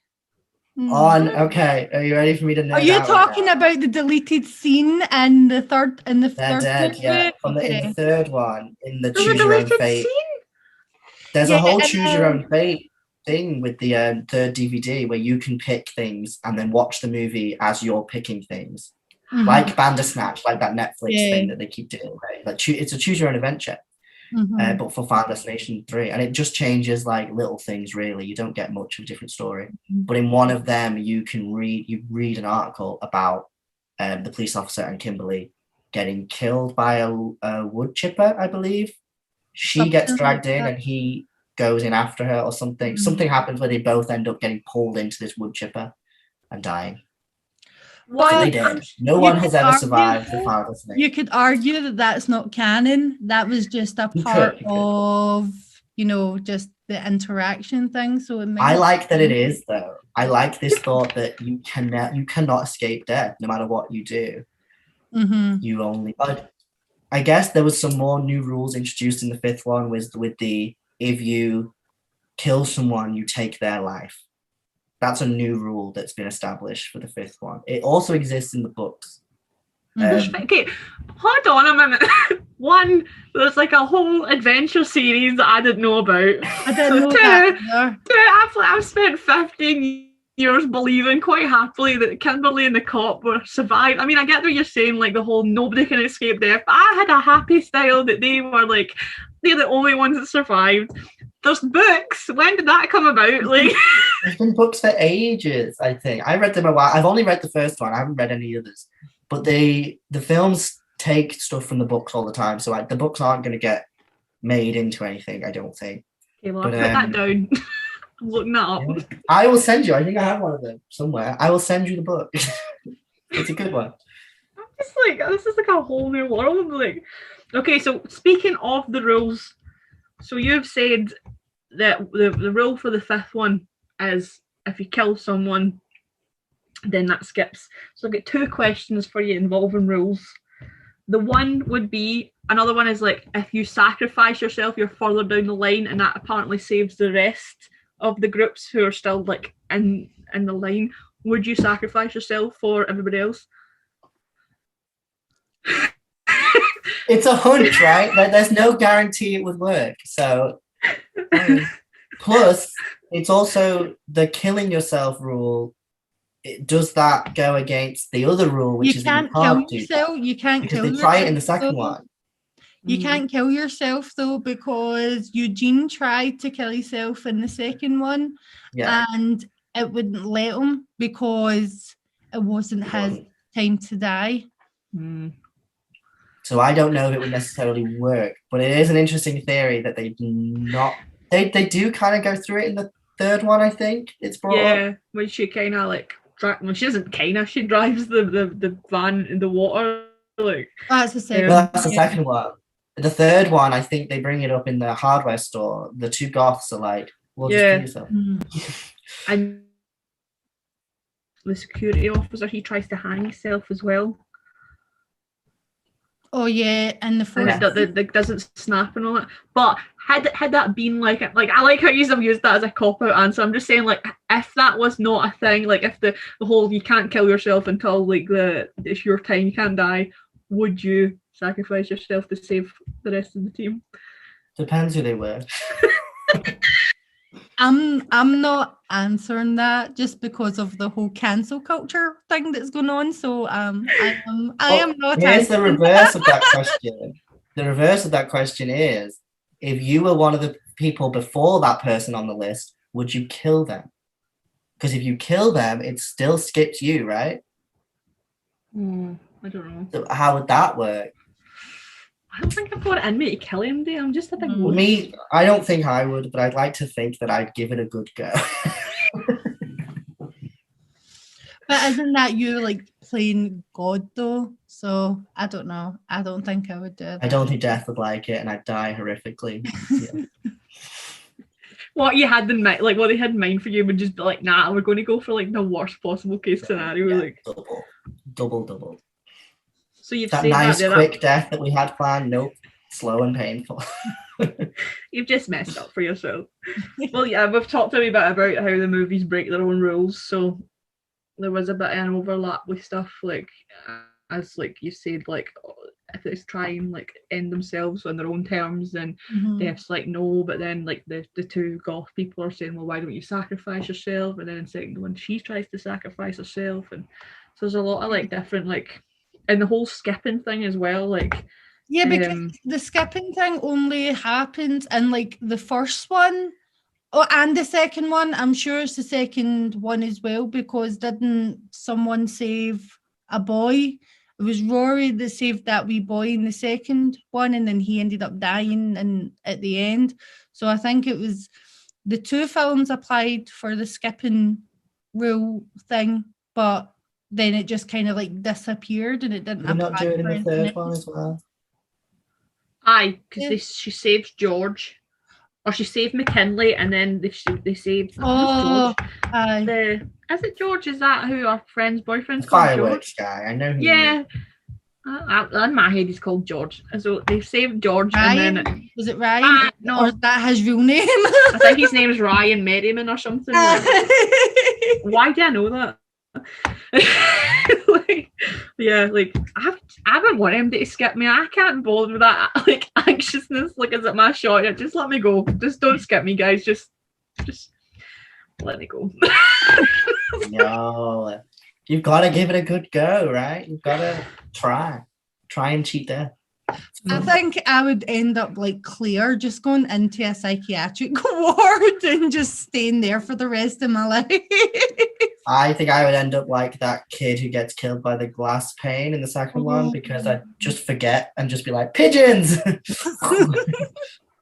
Okay. Are you ready for me to know? Are you talking about the deleted scene and the third They're dead, yeah. In the third one, in the choose your own fate. There's a whole choose your own fate thing with the third DVD where you can pick things and then watch the movie as you're picking things. Like Bandersnatch, like that Netflix thing that they keep doing, right? Like it's a choose your own adventure, but for Final Destination 3, and it just changes like little things. Really, you don't get much of a different story. But in one of them, you read an article about the police officer and Kimberly getting killed by a wood chipper, I believe. She gets dragged in, and he goes in after her, or something. Something happens where they both end up getting pulled into this wood chipper and dying. Well, they did. No one has ever survived the Final Destination. You could argue that that's not canon. That was just a part of, just the interaction thing. So I like that it is, though. I like this thought that you cannot escape death, no matter what you do. You only. But I guess there was some more new rules introduced in the fifth one with the if you kill someone, you take their life. That's a new rule that's been established for the fifth one. It also exists in the books. Okay, hold on a minute. One, there's like a whole adventure series that I didn't know about. I didn't know that. Two, I've spent 15 years believing quite happily that Kimberly and the cop were survived. I mean, I get what you're saying, like the whole nobody can escape death. But I had a happy style that they were like, they're the only ones that survived. There's books. When did that come about? Like, there's been books for ages, I think. I read them a while. I've only read the first one. I haven't read any others. But the films take stuff from the books all the time. So the books aren't going to get made into anything, I don't think. Okay, well, I'll put that down. I'm looking that up. Yeah. I will send you. I think I have one of them somewhere. I will send you the book. It's a good one. It's like, this is like a whole new world. Like, okay, so speaking of the rules, so you've said that the rule for the fifth one is if you kill someone, then that skips. So I've got two questions for you involving rules. The one would be, another one is like, if you sacrifice yourself, you're further down the line, and that apparently saves the rest of the groups who are still like in the line. Would you sacrifice yourself for everybody else? It's a hunch, right? Like, there's no guarantee it would work. So, plus, it's also the killing yourself rule. Does that go against the other rule, which is you can't kill yourself? You can't because kill they try yourself, it in the second one. You can't kill yourself though, because Eugene tried to kill himself in the second one, and it wouldn't let him because it wasn't his time to die. So I don't know if it would necessarily work, but it is an interesting theory that they do kind of go through it in the third one. I think it's brought up. When she kind of like she doesn't she drives the van in the water. Like that's the second. That's the second one. The third one, I think they bring it up in the hardware store. The two goths are like, "Well, just kill yourself." And the security officer, he tries to hang himself as well. Oh yeah, and the And fourth. it doesn't snap and all that. But had that been like I like how you have used that as a cop-out answer. I'm just saying, like, if that was not a thing, like if the whole you can't kill yourself until like it's your time, you can't die, would you sacrifice yourself to save the rest of the team? Depends who they were. I'm not answering that just because of the whole cancel culture thing that's going on. So I am not. Here's the reverse of that question. The reverse of that question is, if you were one of the people before that person on the list, would you kill them? Because if you kill them, it still skips you, right? I don't know. So how would that work? I don't think I've got it in me to kill him. I'm just a big Me, I don't think I would, but I'd like to think that I'd give it a good go. But isn't that you like playing God though? So I don't know. I don't think I would do that. I don't think Death would like it, and I'd die horrifically. Yeah. What you had in mind, like what they had in mind for you, would just be like, nah, we're going to go for like the worst possible case scenario. Yeah, like double. So you've that saved nice that quick death that we had planned. Nope, slow and painful. You've just messed up for yourself. Well, yeah, we've talked a wee bit about how the movies break their own rules, so there was a bit of an overlap with stuff like, as like you said, like if it's trying like end themselves on their own terms, then Death's like no, but then like the two goth people are saying, well, why don't you sacrifice yourself? And then in second one, she tries to sacrifice herself, and so there's a lot of like different like, and the whole skipping thing as well, like. Yeah, because the skipping thing only happens in like the first one. Oh, and the second one. I'm sure it's the second one as well, because didn't someone save a boy? It was Rory that saved that wee boy in the second one, and then he ended up dying at the end. So I think it was the two films applied for the skipping rule thing, but then it just kind of like disappeared and it didn't. Did not do it in the third one as well? Aye, because she saved George, or she saved McKinley, and then they saved George. Is it George? Is that who our friend's boyfriend's called? Fireworks George? guy. I know. Yeah. In my head, he's called George. So they saved George, Ryan? and then was it Ryan? No, or is that his real name? I think his name is Ryan Merriman or something. Like, why do I know that? Like, yeah, like I don't want him to skip me. I can't be bothered with that like anxiousness. Like, is it my shot? Yeah, just let me go. Just don't skip me, guys. Just let me go. No, you've got to give it a good go, right? You've got to try and cheat Death. I think I would end up like Claire, just going into a psychiatric ward and just staying there for the rest of my life. I think I would end up like that kid who gets killed by the glass pane in the second one, because I'd just forget and just be like, pigeons!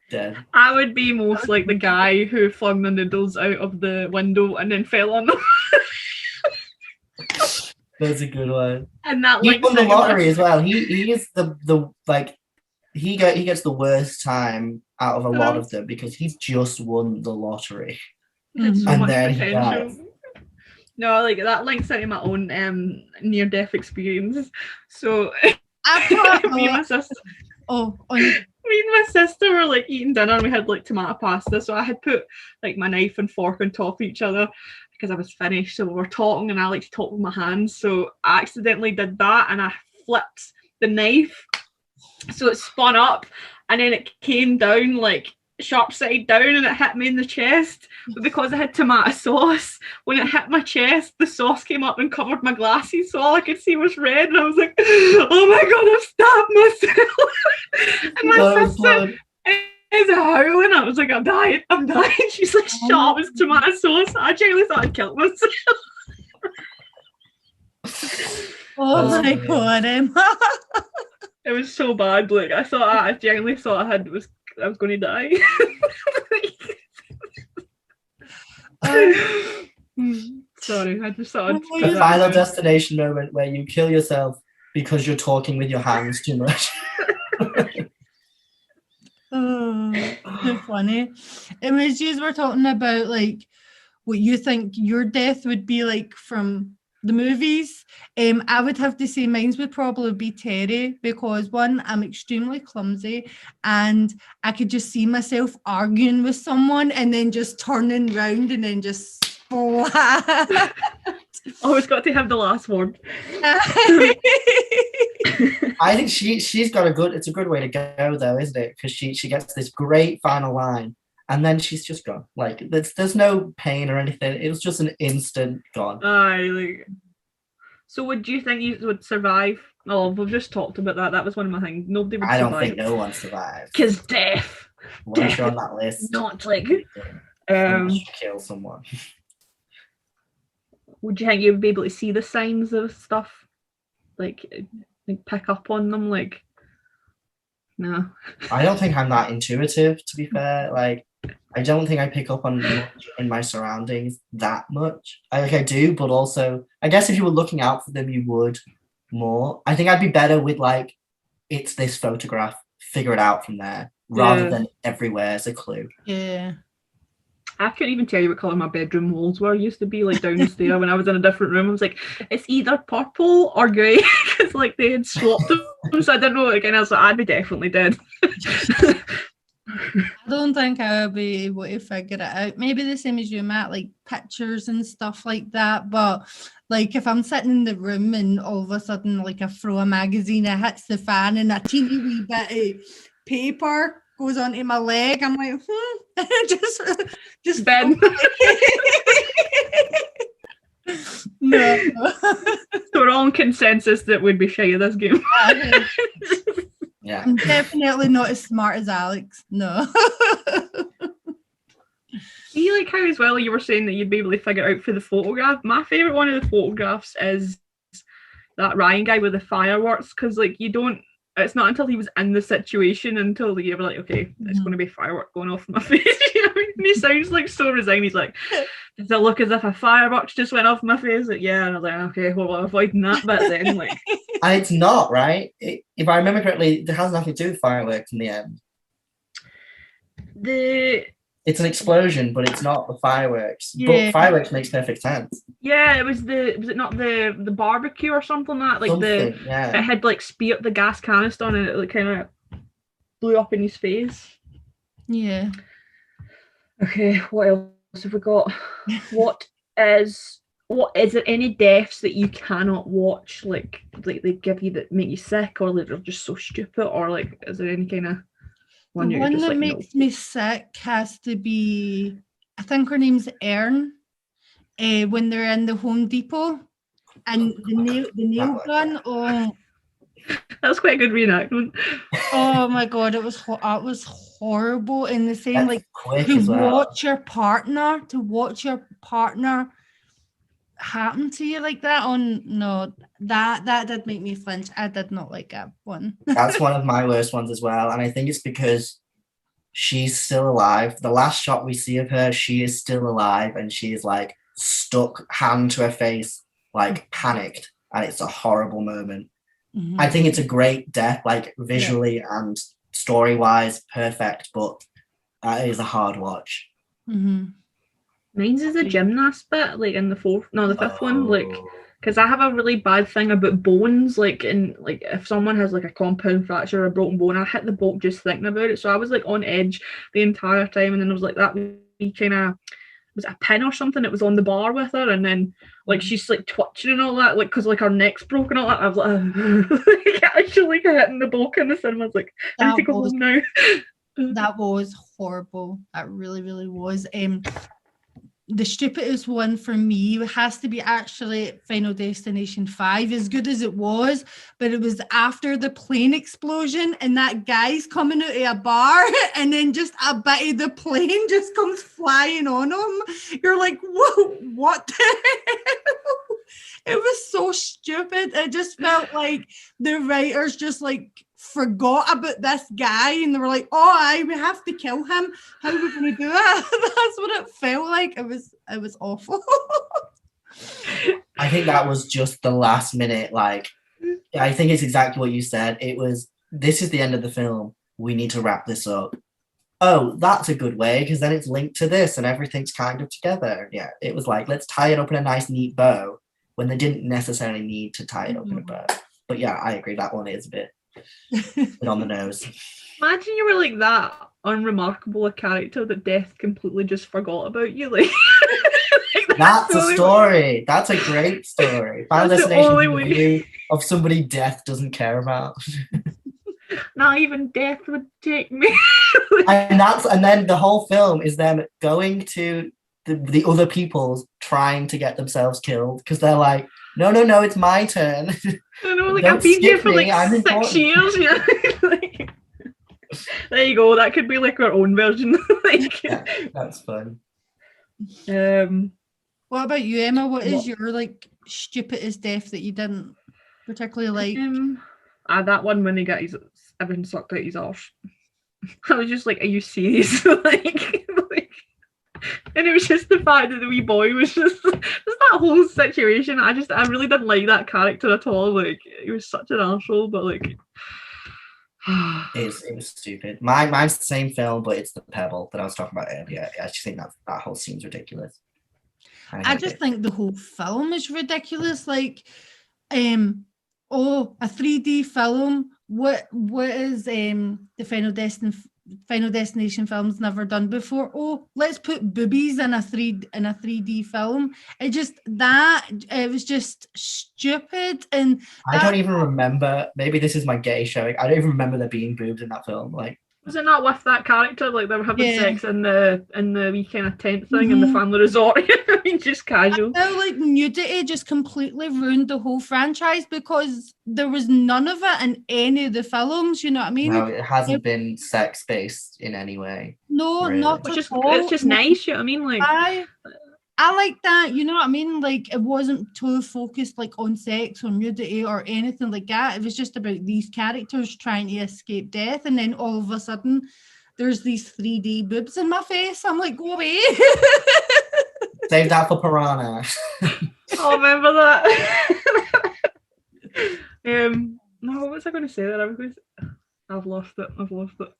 Dead. I would be most like the guy who flung the noodles out of the window and then fell on them. That's a good one. And that he won the lottery as well. He is the like he gets the worst time out of a lot of them, because he's just won the lottery. So and much then potential. he dies. No, like that links into my own near-death experience. So me and my sister. Me and my sister were like eating dinner, and we had like tomato pasta. So I had put like my knife and fork on top of each other because I was finished. So we were talking, and I like to talk with my hands. So I accidentally did that, and I flipped the knife, so it spun up, and then it came down like sharp side down, and it hit me in the chest. But because I had tomato sauce, when it hit my chest, the sauce came up and covered my glasses, so all I could see was red, and I was like, oh my god, I've stabbed myself. And my sister is howling. I was like, I'm dying. She's like, shut up, it's tomato sauce. I genuinely thought I'd killed myself. Oh my god, Emma. It was so bad. Like, I genuinely thought I was going to die. Sorry, I just thought the final destination moment where you kill yourself because you're talking with your hands too much. So funny. Images we're talking about, like what you think your death would be like from the movies, I would have to say mine would probably be Terry, because one, I'm extremely clumsy and I could just see myself arguing with someone and then just turning round and then just splat. Always got to have the last word. I think she's got it's a good way to go though, isn't it? Because she gets this great final line and then she's just gone. Like there's no pain or anything. It was just an instant gone. So would you think you would survive? Oh, we've just talked about that. That was one of my things. Nobody would survive. I don't think no one survives. Because death. Once you're on that list, not like kill someone. Would you think you'd be able to see the signs of stuff? Like pick up on them? Like, no. I don't think I'm that intuitive, to be fair. Like, I don't think I pick up on much in my surroundings that much. I do, but also, I guess if you were looking out for them, you would more. I think I'd be better with, like, it's this photograph, figure it out from there, rather than everywhere as a clue. Yeah. I couldn't even tell you what colour my bedroom walls were. It used to be like downstairs when I was in a different room. I was like, it's either purple or grey, because like they had swapped them, so I didn't know. Again, I was like, I'd be definitely dead. I don't think I would be able to figure it out. Maybe the same as you, Matt, like pictures and stuff like that. But like if I'm sitting in the room and all of a sudden like I throw a magazine, it hits the fan and a teeny wee bit of paper goes onto my leg, I'm like, just Ben. No. So we're all in consensus that we'd be shy of this game. Yeah. I'm definitely not as smart as Alex. No. See, like how as well you were saying that you'd be able to figure out for the photograph. My favourite one of the photographs is that Ryan guy with the fireworks, because like it's not until he was in the situation until you were like, okay, it's going to be firework going off in my face. You know what I mean? And he sounds like so resigned. He's like, does it look as if a fireworks just went off in my face? Like, yeah. And I was like, okay, well, I'm avoiding that bit then. Like, and it's not, right? If I remember correctly, it has nothing to do with fireworks in the end. It's an explosion, but it's not the fireworks. Yeah. But fireworks makes perfect sense. Yeah, was it not the barbecue or something like that? Like it had like speared the gas canister and it like kind of blew up in his face. Yeah. Okay, what else have we got? What is there any deaths that you cannot watch? Like they give you that make you sick, or like they're just so stupid, or like is there any kind of one that like, makes me sick has to be, I think her name's Erin. When they're in the Home Depot and the nail gun. Oh, that's quite a good reenactment. Oh my god, it was horrible. In the same, that's like to watch your partner happen to you like that. That did make me flinch. I did not like that one. That's one of my worst ones as well, and I think it's because she's still alive. The last shot we see of her, she is still alive, and she is like stuck, hand to her face, like panicked, and it's a horrible moment. Mm-hmm. I think it's a great death, like visually and story-wise, perfect, but it is a hard watch. Mm-hmm. Mine's is a gymnast bit, like in the fifth one, like because I have a really bad thing about bones, like if someone has like a compound fracture or a broken bone, I hit the bolt just thinking about it. So I was like on edge the entire time, and then I was like that wee kind of, was it a pin or something that was on the bar with her, and then like she's like twitching and all that, like because like her neck's broken and all that. I was like, like actually hitting the bulk in the cinema. I was like, I need to go home now. That was horrible. That really, really was. The stupidest one for me has to be actually Final Destination 5, as good as it was, but it was after the plane explosion and that guy's coming out of a bar and then just a bit of the plane just comes flying on him. You're like, whoa, what the hell? It was so stupid. It just felt like the writers just like forgot about this guy and they were like, we have to kill him. How are we going to do it? That's what it felt like. It was awful. I think that was just the last minute, like, I think it's exactly what you said. It was, this is the end of the film. We need to wrap this up. Oh, that's a good way, because then it's linked to this and everything's kind of together. Yeah, it was like, let's tie it up in a nice, neat bow when they didn't necessarily need to tie it up in a bow. But yeah, I agree, that one is a bit on the nose. Imagine you were like that unremarkable a character that death completely just forgot about you. Like, that's a story. That's a great story. Final Destination review of somebody death doesn't care about. Not even death would take me. and then the whole film is them going to the other people's trying to get themselves killed because they're like, no, it's my turn. I know, like I've been here for like 6 years. Yeah. Like, there you go. That could be like our own version. Like, yeah, that's fun. What about you, Emma? What is your like stupidest death that you didn't particularly like? That one when he got everything sucked out his arse. I was just like, are you serious? like, and it was just the fact that the wee boy was just that whole situation. I really didn't like that character at all. Like, he was such an arsehole, but like it was stupid. Mine's the same film, but it's the pebble that I was talking about earlier. I just think that whole scene's ridiculous. I just think the whole film is ridiculous. Like, a 3D film. What is the Final Destination films never done before? Oh, let's put boobies in a 3D film. It was just stupid. And I don't even remember. Maybe this is my gay showing. I don't even remember there being boobs in that film. Like, was it not with that character? Like they were having sex in the wee kind of tent thing in the family resort. I mean, just casual. I feel like nudity just completely ruined the whole franchise because there was none of it in any of the films. You know what I mean? No, it hasn't been sex based in any way. No, really. not at all. It's just nice. You know what I mean? Like I like that, you know what I mean? Like, it wasn't too focused like on sex or nudity or anything like that. It was just about these characters trying to escape death, and then all of a sudden there's these 3D boobs in my face. I'm like, go away. Save that for Piranha. Oh, remember that? No, what was I going to say there? I've lost it.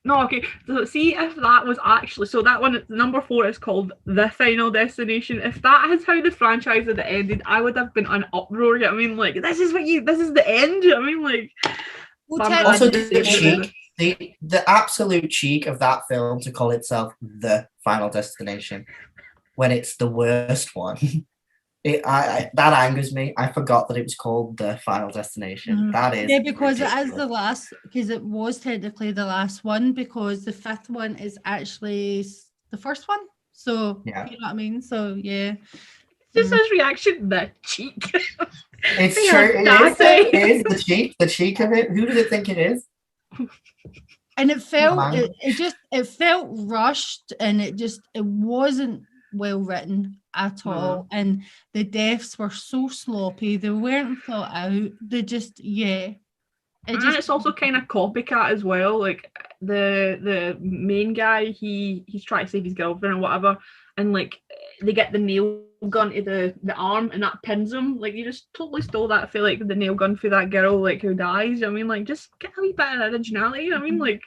No, okay. So see if that was actually, so that one, number 4 is called The Final Destination. If that is how the franchise had ended, I would have been an uproar. You know what I mean? Like, this is the end. You know what I mean? Like, also the absolute cheek of that film to call itself The Final Destination when it's the worst one. That angers me. I forgot that it was called The Final Destination. Mm-hmm. That is because ridiculous. it is the last, because it was technically the last one, because the 5th one is actually the first one. So yeah, you know what I mean? So yeah. Just his reaction, the cheek. It's true. It is the cheek of it. Who does it think it is? And it felt it felt rushed, and it wasn't well written at all, and the deaths were so sloppy. They weren't thought out. They just it's also kind of copycat as well. Like the main guy, he's trying to save his girlfriend or whatever, and like they get the nail gun to the arm, and that pins him. Like, you just totally stole that for like the nail gun for that girl like who dies. I mean, like, just get a wee bit of originality. I mean, like.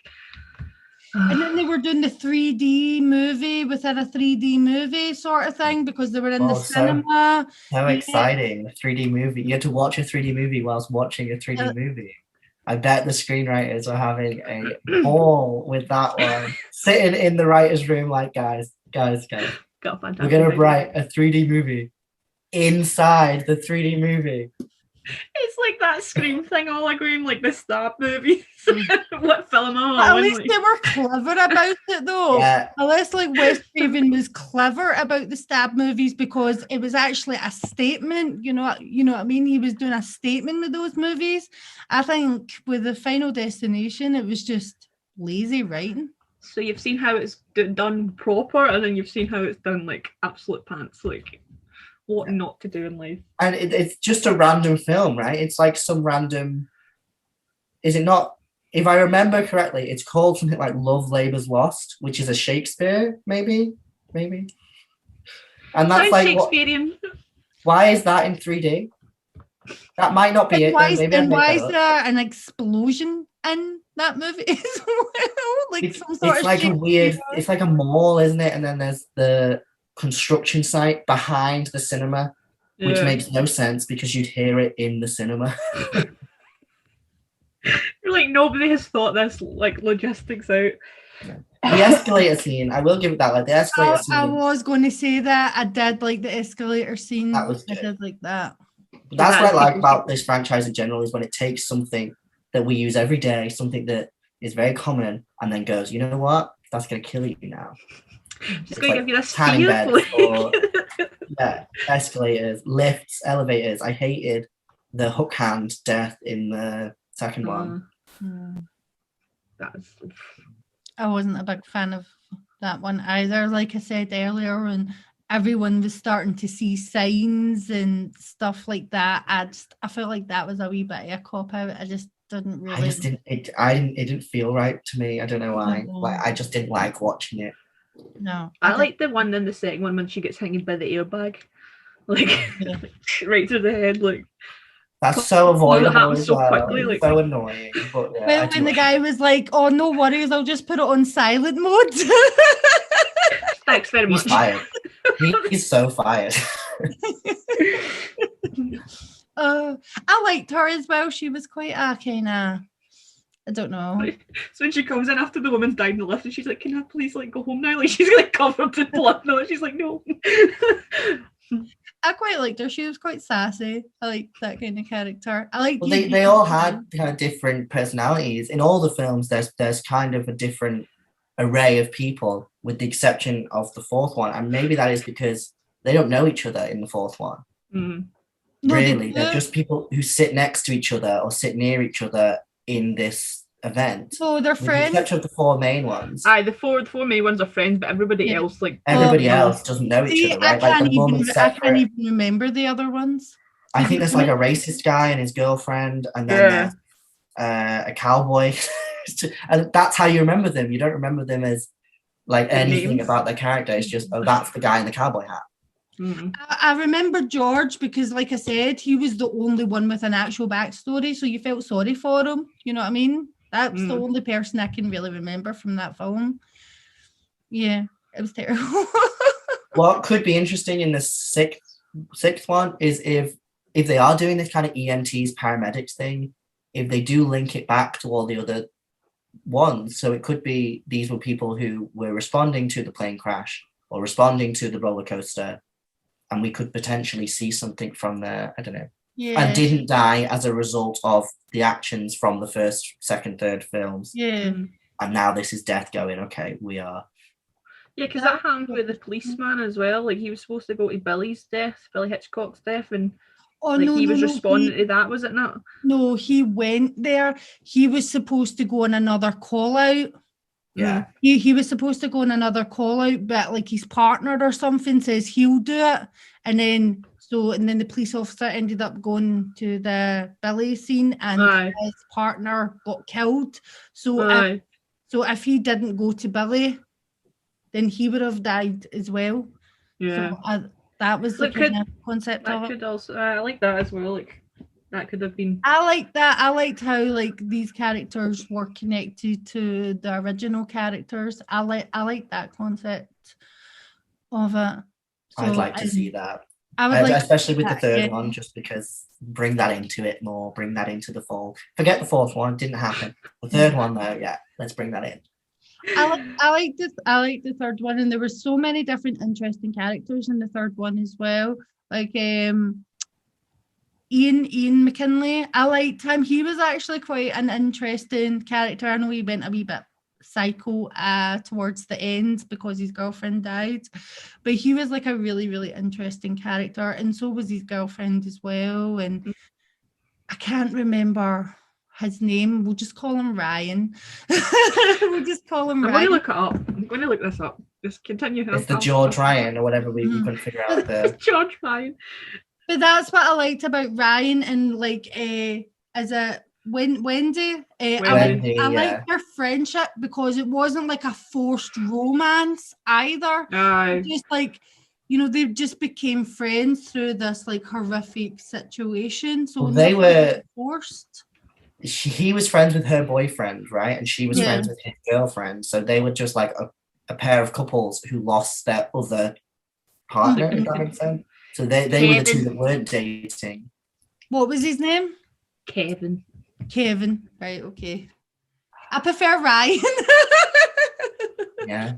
And then they were doing the 3D movie within a 3D movie sort of thing, because they were in the cinema. So exciting, a 3D movie. You had to watch a 3D movie whilst watching a 3D movie. I bet the screenwriters are having a ball with that one. Sitting in the writer's room like, guys, we're going to write a 3D movie inside the 3D movie. It's like that Scream thing all agreeing, like the Stab movies. What film am I At on? least they were clever about it, though. Yeah. At least like Wes Craven was clever about the Stab movies, because it was actually a statement. You know what I mean? He was doing a statement with those movies. I think with the Final Destination, it was just lazy writing. So you've seen how it's done proper, and then you've seen how it's done like absolute pants, like. What not to do in life. And it's just a random film, right? It's like some random... Is it not? If I remember correctly, it's called something like Love Labour's Lost, which is a Shakespeare, maybe? And that's sounds like... Shakespearean. Why is that in 3D? That might not be it. Why is there an explosion in that movie as well? Like some sort it's of like a weird... It's like a mall, isn't it? And then there's the construction site behind the cinema, which makes no sense because you'd hear it in the cinema. You're like, nobody has thought this like logistics out. The escalator scene, I will give it that. Like the escalator scene, I was going to say that I did like the escalator scene. That was I good. did like that. But that's what I like about this franchise in general, is when it takes something that we use every day, something that is very common, and then goes, you know what? That's going to kill you now. Just going to give you this tanning beds or fear. escalators, lifts, elevators. I hated the hook hand death in the second one. I wasn't a big fan of that one either. Like I said earlier, when everyone was starting to see signs and stuff like that, I felt like that was a wee bit of a cop out. I just didn't really. It didn't feel right to me. I don't know why. Like I just didn't like watching it. No, I like the one in the second one when she gets hanging by the airbag, like right to the head, like. That's so avoidable as so well. Quickly, it's like, so annoying. But yeah, well, when the guy was like, "Oh, no worries, I'll just put it on silent mode." Thanks very much. He's fired. He's so fired. I liked her as well. She was quite a kind of, I don't know. So when she comes in after the woman's died in the lift, and she's like, "Can I please like go home now?" Like she's like covered in blood now. She's like, "No." I quite liked her. She was quite sassy. I like that kind of character. I like. Well, they all had kind of different personalities in all the films. There's kind of a different array of people, with the exception of the fourth one, and maybe that is because they don't know each other in the fourth one. Really, they're just people who sit next to each other or sit near each other in this event. So they're friends. With the exception of the four main ones. Aye, the four main ones are friends, but everybody else else doesn't know each other, right? I can't even remember the other ones. I think there's like a racist guy and his girlfriend, and then there's a cowboy, and that's how you remember them. You don't remember them as like anything about their character. It's just, oh, that's the guy in the cowboy hat. I remember George because, like I said, he was the only one with an actual backstory, so you felt sorry for him. You know what I mean? That's the only person I can really remember from that film. Yeah, it was terrible. What could be interesting in the sixth one is if they are doing this kind of EMTs, paramedics thing, if they do link it back to all the other ones. So it could be these were people who were responding to the plane crash or responding to the roller coaster, and we could potentially see something from there. I don't know. Yeah. And didn't die as a result of the actions from the first, second, third films. Yeah. And now this is death going, okay, we are. Yeah, because that happened with the policeman as well. Like, he was supposed to go to Billy Hitchcock's death, and he was responding to that, was it not? No, he went there. He was supposed to go on another call out. Yeah. He was supposed to go on another call out, but like his partner or something says he'll do it. And then the police officer ended up going to the Billy scene, and his partner got killed. So if he didn't go to Billy, then he would have died as well. Yeah. So that was the kind of concept of it. Could also, I like that as well. Like, that could have been. I like that. I liked how like these characters were connected to the original characters. I like that concept of it. So I'd like to see that. I would especially with the third one, just because bring that into it more, bring that into the fold. Forget the fourth one, didn't happen. The third one though, yeah, let's bring that in. I like the third one, and there were so many different interesting characters in the third one as well. Like Ian McKinley. I liked him. He was actually quite an interesting character. I know he went a wee bit psycho towards the end because his girlfriend died, but he was like a really, really interesting character, and so was his girlfriend as well. And I can't remember his name. We'll just call him Ryan. We'll just call him Ryan. I'm going to look it up. I'm going to look this up. Just continue. It's the George Ryan or whatever we couldn't figure out the George Ryan. But that's what I liked about Ryan, and like as a Wendy. I liked their friendship because it wasn't like a forced romance either. Just like, you know, they just became friends through this like horrific situation. So they were forced. He was friends with her boyfriend, right? And she was friends with his girlfriend. So they were just like a pair of couples who lost their other partner, if that makes sense. So they were the two that weren't dating. What was his name? Kevin. Right, okay. I prefer Ryan. Yeah.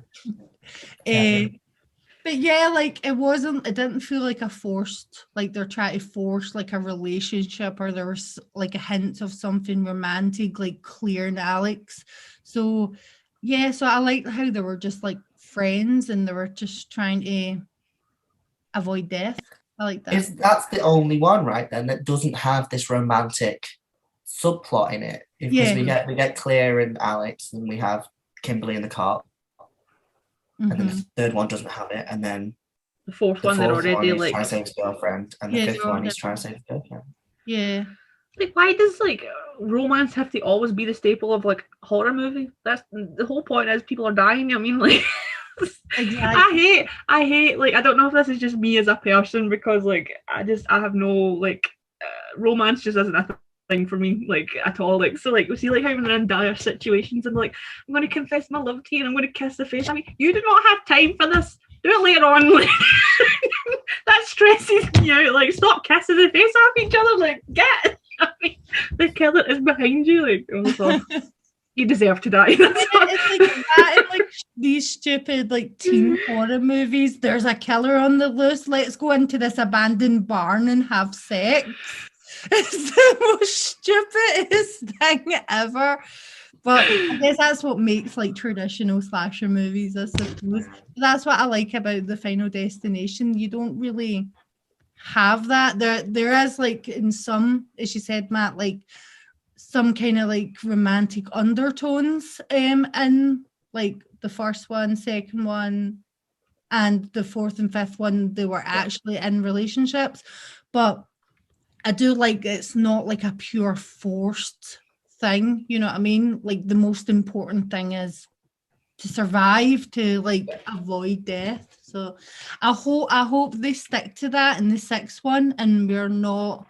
But yeah, like it didn't feel like a forced, like they're trying to force like a relationship, or there was like a hint of something romantic, like Claire and Alex. So yeah, so I liked how they were just like friends and they were just trying to avoid death. I like that. That's the only one, right, then, that doesn't have this romantic subplot in it. Because we get Claire and Alex, and we have Kimberly in the car. And then the third one doesn't have it, and then the fourth one they're already like trying to save his girlfriend, and the fifth one he's trying to save his girlfriend. Yeah. Like, why does like romance have to always be the staple of like horror movie? That's the whole point, is people are dying. I mean, like, exactly. I hate like, I don't know if this is just me as a person, because like I have no like romance just isn't a thing for me, like, at all. Like, so like, see, like how when they're in dire situations and like, I'm going to confess my love to you and I'm going to kiss the face. I mean, you do not have time for this. Do it later on. Like, that stresses me out. Like, stop kissing the face off each other. Like, get. I mean, the killer is behind you. Like, oh god, you deserve to die. It's like that in like these stupid like teen horror movies. There's a killer on the loose. Let's go into this abandoned barn and have sex. It's the most stupidest thing ever. But I guess that's what makes like traditional slasher movies, I suppose. That's what I like about the Final Destination. You don't really have that. There is like in some, as you said, Matt, like some kind of like romantic undertones in like the first one, second one, and the fourth and fifth one. They were actually in relationships, but I do like it's not like a pure forced thing, you know what I mean? Like the most important thing is to survive, to like avoid death. So I hope they stick to that in the sixth one, and we're not,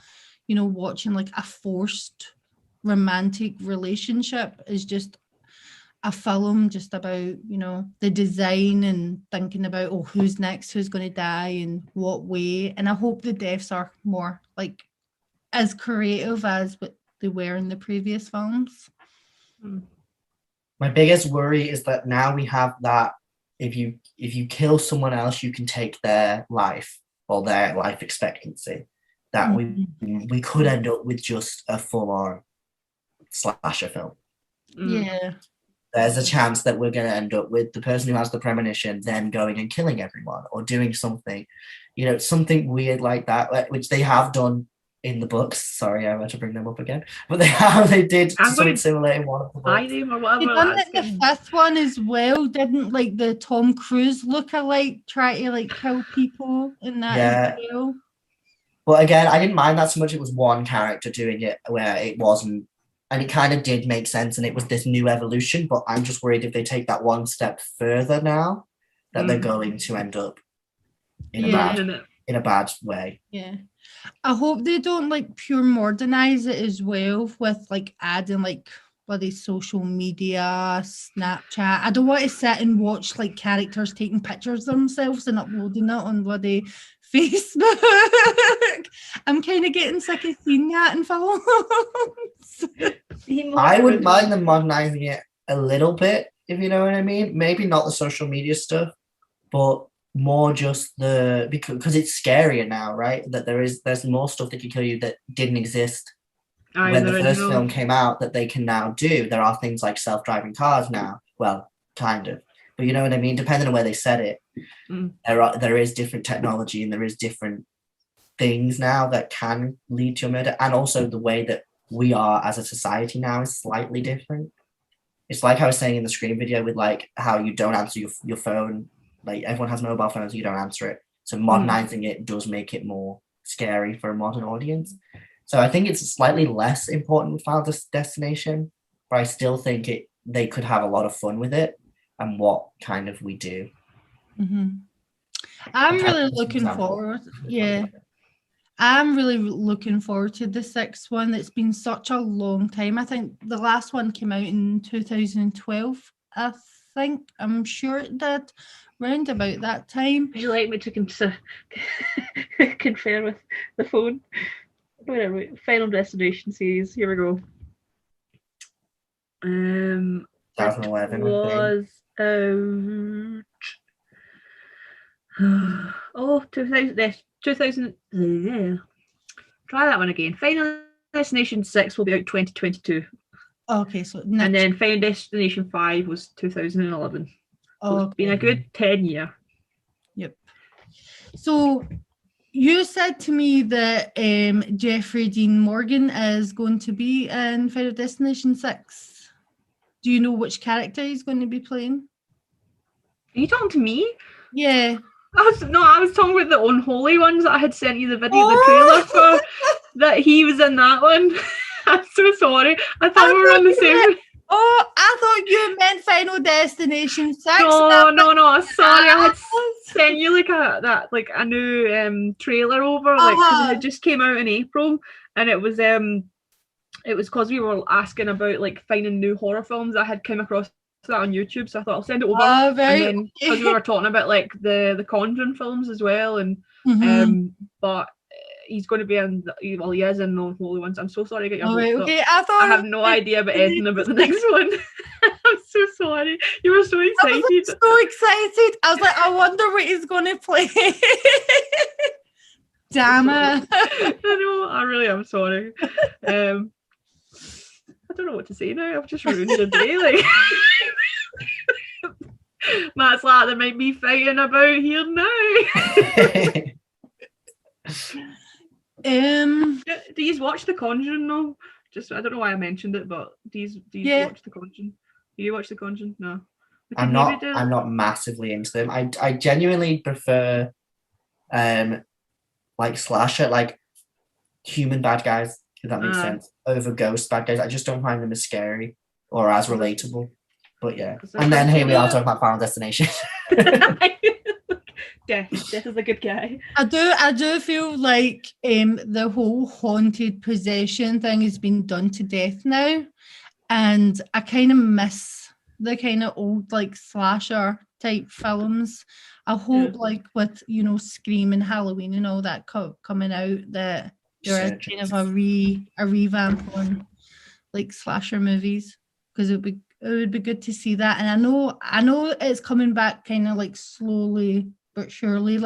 you know, watching like a forced romantic relationship. Is just a film just about, you know, the design and thinking about, oh, who's next, who's going to die and what way. And I hope the deaths are more like as creative as what they were in the previous films. My biggest worry is that now we have that if you kill someone else, you can take their life or their life expectancy. That we could end up with just a full-on slasher film. Yeah. There's a chance that we're going to end up with the person who has the premonition then going and killing everyone or doing something, you know, something weird like that, which they have done in the books. Sorry, I want to bring them up again, but they did something similar in one of the books. Or whatever. They done it in the fifth one as well, didn't like the Tom Cruise look-alike try to like kill people in that as well? But again, I didn't mind that so much. It was one character doing it where it wasn't, and it kind of did make sense, and it was this new evolution. But I'm just worried if they take that one step further now, that they're going to end up in a bad way. Yeah. I hope they don't like pure modernize it as well with like adding like bloody social media, Snapchat. I don't want to sit and watch like characters taking pictures of themselves and uploading it on bloody Facebook. I'm kind of getting sick of seeing that in films. I wouldn't mind them modernizing it a little bit, if you know what I mean. Maybe not the social media stuff, but more just because it's scarier now, right? That there's more stuff that can kill you that didn't exist when the first film came out that they can now do. There are things like self-driving cars now. Well, kind of. But you know what I mean? Depending on where they set it, there is different technology and there is different things now that can lead to a murder. And also the way that we are as a society now is slightly different. It's like I was saying in the Scream video with like how you don't answer your phone. Like everyone has mobile phones, you don't answer it. So modernizing it does make it more scary for a modern audience. So I think it's slightly less important with Final Destination, but I still think they could have a lot of fun with it and what kind of we do. I'm really looking forward. Yeah. I'm really looking forward to the sixth one. It's been such a long time. I think the last one came out in 2012, I think. I'm sure it did, round about that time. Would you like me to confer with the phone? Whatever. Final Destination series. Here we go. 2011, was out 2000 try that one again. Final Destination 6 will be out 2022. Okay, so and then Final Destination 5 was 2011. So it's been a good 10 year. Yep. So you said to me that Jeffrey Dean Morgan is going to be in Final Destination 6. Do you know which character he's going to be playing? Are you talking to me? Yeah. I was talking about the Unholy ones that I had sent you the video, the trailer for, that he was in that one. I'm so sorry. I thought we were on the same. Oh, I thought you meant Final Destination 6. No, sorry. I had sent you a new trailer over, because it had just came out in April, and it was because we were asking about finding new horror films. I had come across that on YouTube, so I thought I'll send it over. And then because we were talking about the Conjuring films as well, and but he's going to be in. He is in the Unholy ones. I'm so sorry to get your hopes up. Okay, I have no idea about anything about the next one. I'm so sorry. You were so excited. I was so excited. I was like, I wonder what he's going to play. Damn it! I know. I really am sorry. I don't know what to say now. I've just ruined your day. Matt's like, there might be fighting about here now. Do you watch The Conjuring though? Just I don't know why I mentioned it, but do you watch The Conjuring? Do you watch The Conjuring? No. I'm not massively into them. I genuinely prefer slasher, human bad guys, if that makes sense, over ghost bad guys. I just don't find them as scary or as relatable. But yeah. And then here we are talking about Final Destination. Death is a good guy. I do feel like the whole haunted possession thing has been done to death now, and I kind of miss the kind of old slasher type films. I hope with Scream and Halloween and all that coming out, that there is kind of a revamp on slasher movies, because it would be good to see that. And I know it's coming back kind of slowly but surely,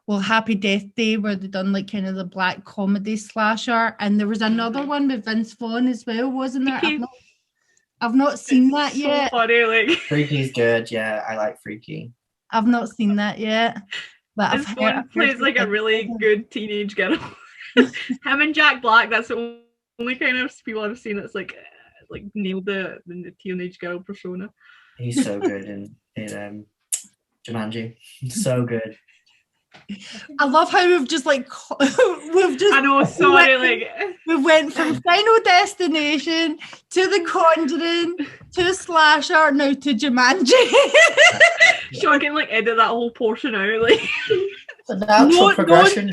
Happy Death Day, where they done kind of the black comedy slasher, and there was another one with Vince Vaughn as well, wasn't there? I've not seen that yet. Funny, Freaky's good, yeah. I like Freaky. I've not seen that yet, but Vince Vaughn plays a really good teenage girl. Him and Jack Black, that's the only kind of people I've seen that's nailed the teenage girl persona. He's so good in Jumanji. So good. I love how we've just I know, sorry, we went from Final Destination to The Conjuring to slasher, now to Jumanji. Sean can edit that whole portion out. The natural progression.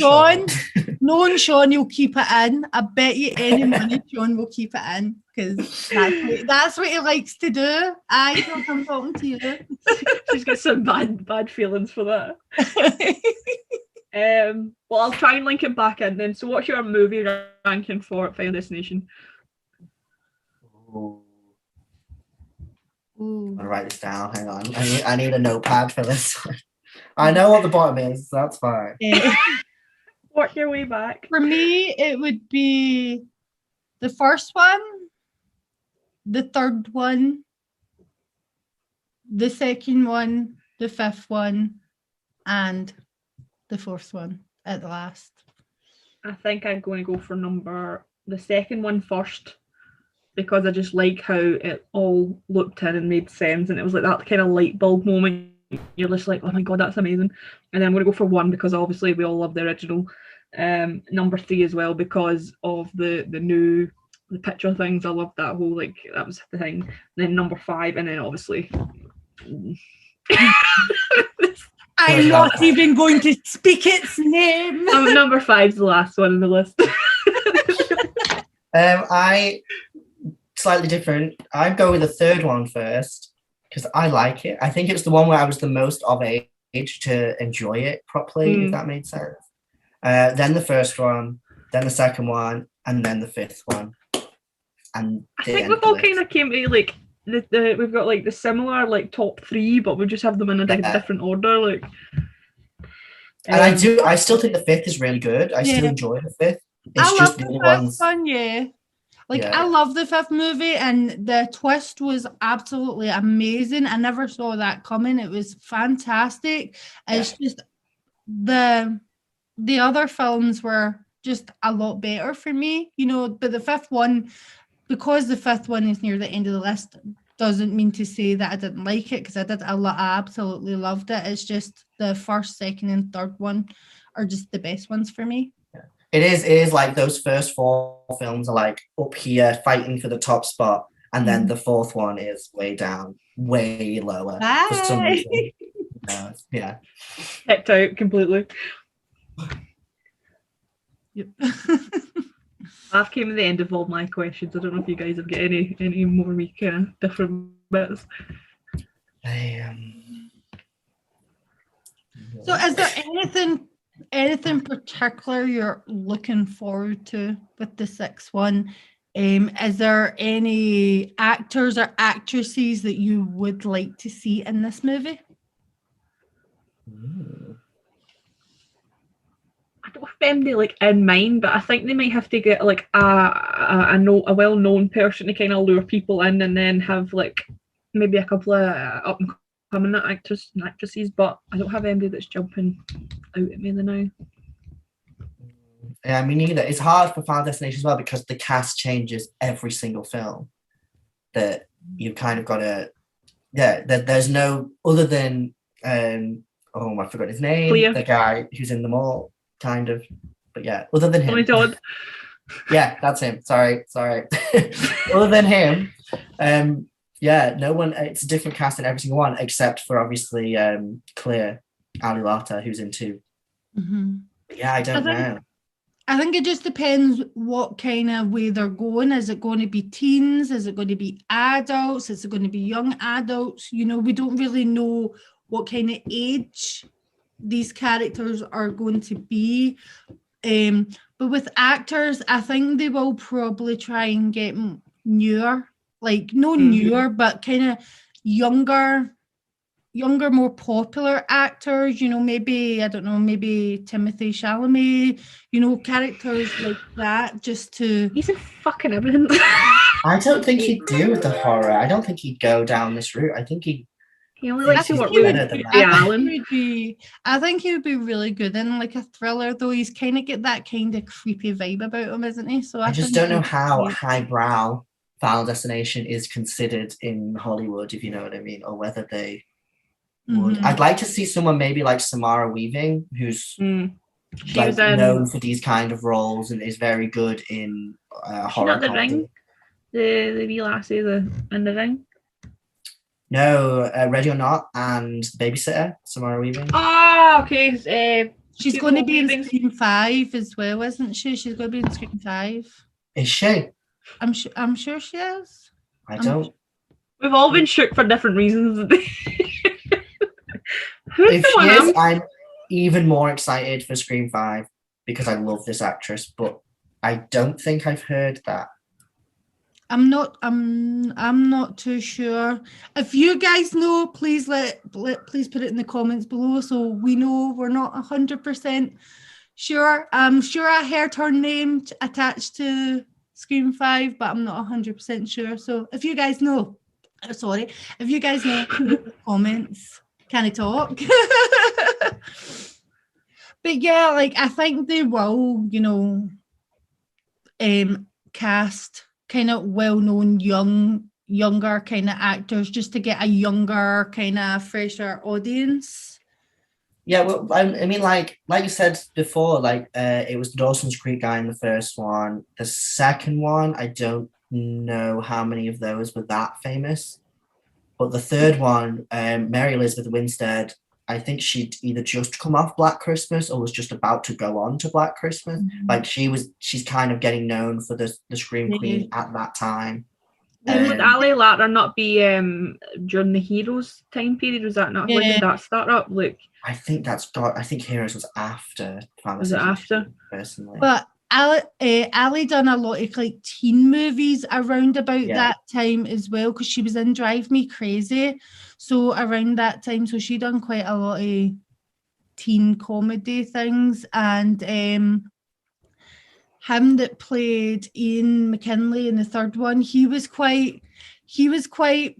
Knowing Sean, he'll keep it in. I bet you any money Sean will keep it in, because that's what he likes to do. I don't I'm talking to you. She's got some bad feelings for that. Well, I'll try and link it back in then. So what's your movie ranking for Final Destination? Ooh. I'm gonna write this down. Hang on. I need a notepad for this one. I know what the bottom is, so that's fine. Work your way back. For me, it would be the first one, the third one, the second one, the fifth one, and the fourth one at the last. I think I'm going to go for the second one first, because I just like how it all looked in and made sense, and it was that kind of light bulb moment. You're just like, oh my god, that's amazing. And then I'm going to go for 1, because obviously we all love the original. Number 3 as well, because of the picture things. I love that whole that was the thing. And then number 5, and then obviously I'm not even going to speak its name. Number 5's the last one in the list. I slightly different. I'd go with the third one first, because I like it. I think it's the one where I was the most of age to enjoy it properly, if that made sense. Then the first one, then the second one, and then the fifth one. And I think we've all kind of came to like we've got like the similar like top three, but we just have them in a different order. Like, and I still think the fifth is really good. I still enjoy the fifth. It's I just love the fifth ones. one, I love the fifth movie, and the twist was absolutely amazing. I never saw that coming. It was fantastic. It's just the other films were just a lot better for me, but the fifth one, because the fifth one is near the end of the list, doesn't mean to say that I didn't like it, because I did. I absolutely loved it. It's just the first, second, and third one are just the best ones for me. It is like those first four films are like up here fighting for the top spot, and then the fourth one is way down, way lower for some reason. Yeah. Checked out completely. Yep. I've came to the end of all my questions. I don't know if you guys have got any more weak different bits. So is there anything particular you're looking forward to with the sixth one? Is there any actors or actresses that you would like to see in this movie? I don't have anybody like in mind, but I think they might have to get like a well-known person to kind of lure people in, and then have like maybe a couple of up and coming actors and actresses. But I don't have anybody that's jumping out at me now. Yeah, me neither. It's hard for Final Destination as well, because the cast changes every single film. That you've kind of got to, there's no other than I forgot his name, Clear. The guy who's in them all, kind of. But yeah, other than him, Todd. Yeah, that's him. Sorry. Other than him, no one. It's a different cast in every single one, except for obviously Claire Alilata, who's in 2. Mm-hmm. Yeah, I don't know. I think it just depends what kind of way they're going. Is it going to be teens? Is it going to be adults? Is it going to be young adults? We don't really know what kind of age these characters are going to be. But with actors, I think they will probably try and get newer, like newer, but kind of younger, more popular actors, maybe, I don't know, maybe Timothée Chalamet, characters like that, just to... He's in fucking everything. I don't think he'd do the horror. I don't think he'd go down this route. I think he only likes to work with Alan. I think he would be really good in like a thriller, though. He's kind of get that kind of creepy vibe about him, isn't he? So I just don't know how highbrow Final Destination is considered in Hollywood, if you know what I mean, or whether they would. I'd like to see someone maybe like Samara Weaving, who's like known for these kind of roles and is very good in horror. Not The Ring, the wee lassie in The Ring. No, Ready or Not and Babysitter, Samara Weaving. Oh, okay. She's going to be in Scream 5 as well, isn't she? She's going to be in Scream 5. Is she? I'm sure she is. We've all been shook for different reasons. If she is, I'm even more excited for Scream 5 because I love this actress, but I don't think I've heard that. I'm not too sure. If you guys know, please please put it in the comments below so we know. We're not 100% sure. I'm sure I heard her name attached to Scream 5, but I'm not 100% sure. So if you guys know, if you guys know, in the comments. Can I talk? But yeah, like I think they will, cast kind of well-known younger kind of actors just to get a younger kind of fresher audience. Yeah, well, I mean, like you said before, like it was the Dawson's Creek guy in the first one. The second one, I don't know how many of those were that famous. But the third one, Mary Elizabeth Winstead, I think she'd either just come off Black Christmas or was just about to go on to Black Christmas. Mm-hmm. Like she's kind of getting known for the Scream Queen at that time. Would Ali Larter not be during the Heroes time period? Was that not? When did that start up? Like, I think Heroes was after. Was it after? Personally, but Ali done a lot of like teen movies around about that time as well, because she was in Drive Me Crazy, so around that time, so she done quite a lot of teen comedy things. And him that played Ian McKinley in the third one, he was quite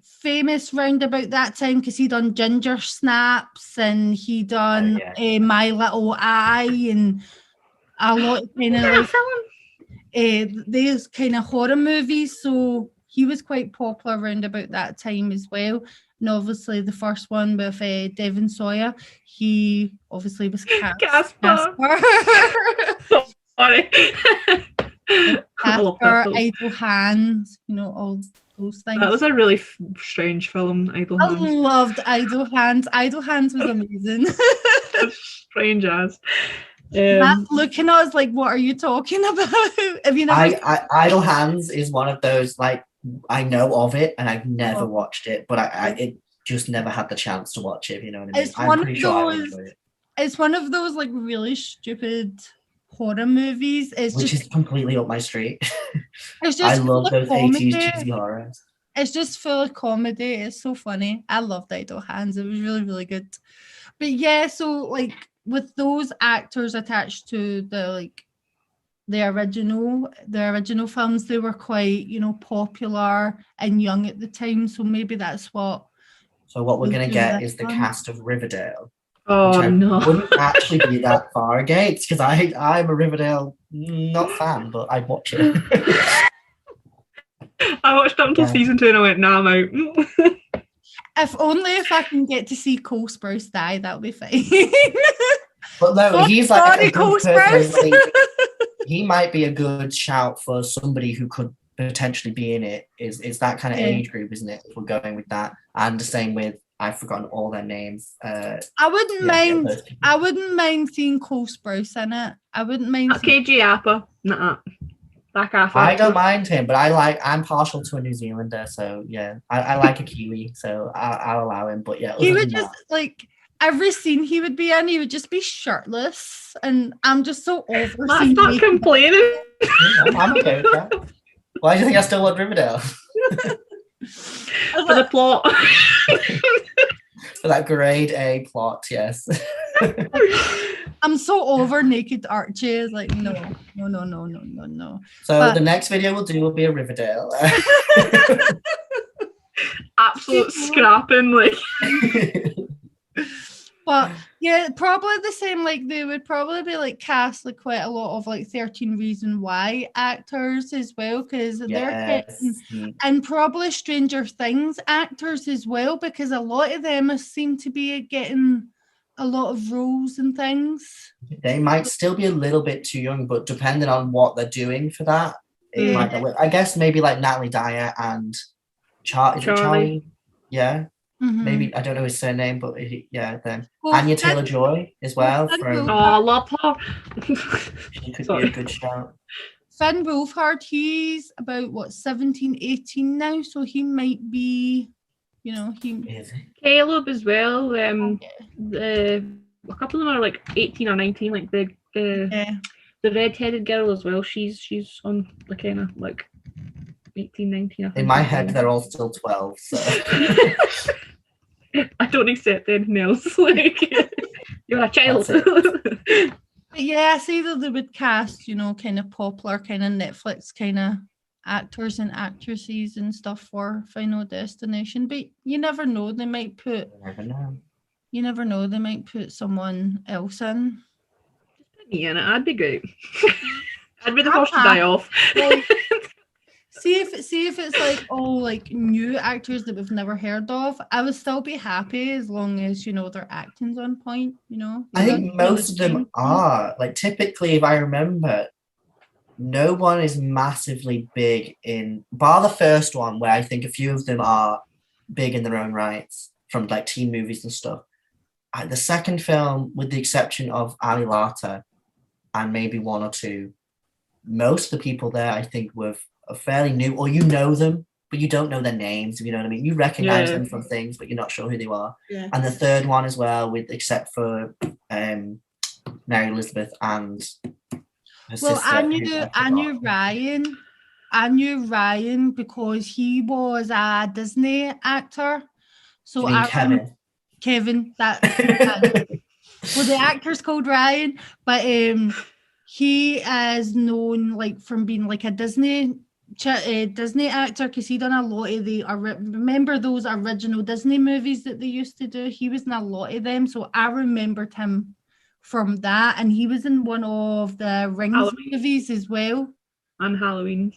famous round about that time, because he done Ginger Snaps, and he done My Little Eye, and a lot of kind of like these kind of horror movies. So he was quite popular around about that time as well. And obviously the first one with Devon Sawyer, he obviously was Casper. Sorry. Casper, Idle Hands, all those things. That was a really strange film, Idle Hands. I loved Idle Hands. Idle Hands was amazing. Strange as. Matt's looking at us like, what are you talking about? Have you never? Idle Hands is one of those, like, I know of it and I've never watched it, but it just never had the chance to watch it. You know what I mean? I'm pretty sure I would enjoy it. It's one of those like really stupid horror movies. Which is completely up my street. It's just I love those 80s cheesy horrors. It's just full of comedy. It's so funny. I loved Idle Hands. It was really, really good. But yeah, so like with those actors attached to the original films, they were quite, popular and young at the time. So maybe that's what. So what we're gonna get is the cast of Riverdale. Oh no! Wouldn't actually be that far against, because I'm a Riverdale not fan, but I'd watch it. I watched up until season 2 and I went, nah, I'm out. If I can get to see Cole Sprouse die, that'll be fine. But no, he's like Cole Sprouse. He might be a good shout for somebody who could potentially be in it. Is that kind of age group, isn't it? If we're going with that, and the same with, I've forgotten all their names. I wouldn't mind seeing Cole Sprouse in it. I wouldn't mind. KG Appa, nah. I don't mind him, but I'm partial to a New Zealander, so yeah, I like a Kiwi, so I'll allow him. But yeah, he would just like every scene he would be in, he would just be shirtless, and I'm just so over. I'm not complaining. I'm okay with that. Why do you think I still want Riverdale? For the plot. For that grade A plot, yes. I'm so over naked Archie. It's like, no. So the next video we'll do will be a Riverdale. Absolute scrapping, like. But yeah, probably the same. Like they would probably be like cast like quite a lot of like 13 Reasons Why actors as well, because they're getting, and probably Stranger Things actors as well, because a lot of them seem to be getting a lot of roles and things. They might still be a little bit too young, but depending on what they're doing for that, it might not work. I guess maybe like Natalie Dyer and Charlie. Yeah. Mm-hmm. Maybe, I don't know his surname, but then Anya Taylor-Joy as well. I love her. She could be a good shout. Finn Wolfhard, he's about 17, 18 now, so he might be, Caleb as well. A couple of them are like 18 or 19, like the red-headed girl as well. She's on the kind of like 18, 19. I think. In my head, they're all still 12. So. I don't accept anything else. Like, you're a child. Yeah, I see that they would cast, kind of popular, kind of Netflix kind of actors and actresses and stuff for Final Destination. But you never know. They might put. You never know. They might put someone else in. Just put me in it. I'd be great. I'd be the first to die off. See if it's like new actors that we've never heard of, I would still be happy as long as their acting's on point. I think most of them are. Like typically, if I remember, no one is massively big in bar the first one, where I think a few of them are big in their own rights from like teen movies and stuff. The second film, with the exception of Ali Larter and maybe one or two, most of the people there I think were are fairly new, or them but you don't know their names, if you know what I mean. You recognize Yeah. them from things, but you're not sure who they are. Yeah. And the third one as well, with except for Mary Elizabeth and her Well, sister. I who knew forgot. Ryan. I knew Ryan because he was a Disney actor. So You mean Kevin? Kevin, that well, the actor's called Ryan, but he is known like from being like a Disney actor because he done a lot of the. Remember those original Disney movies that they used to do? He was in a lot of them, so I remembered him from that, and he was in one of the Rings Halloween. movies as well. And Halloween.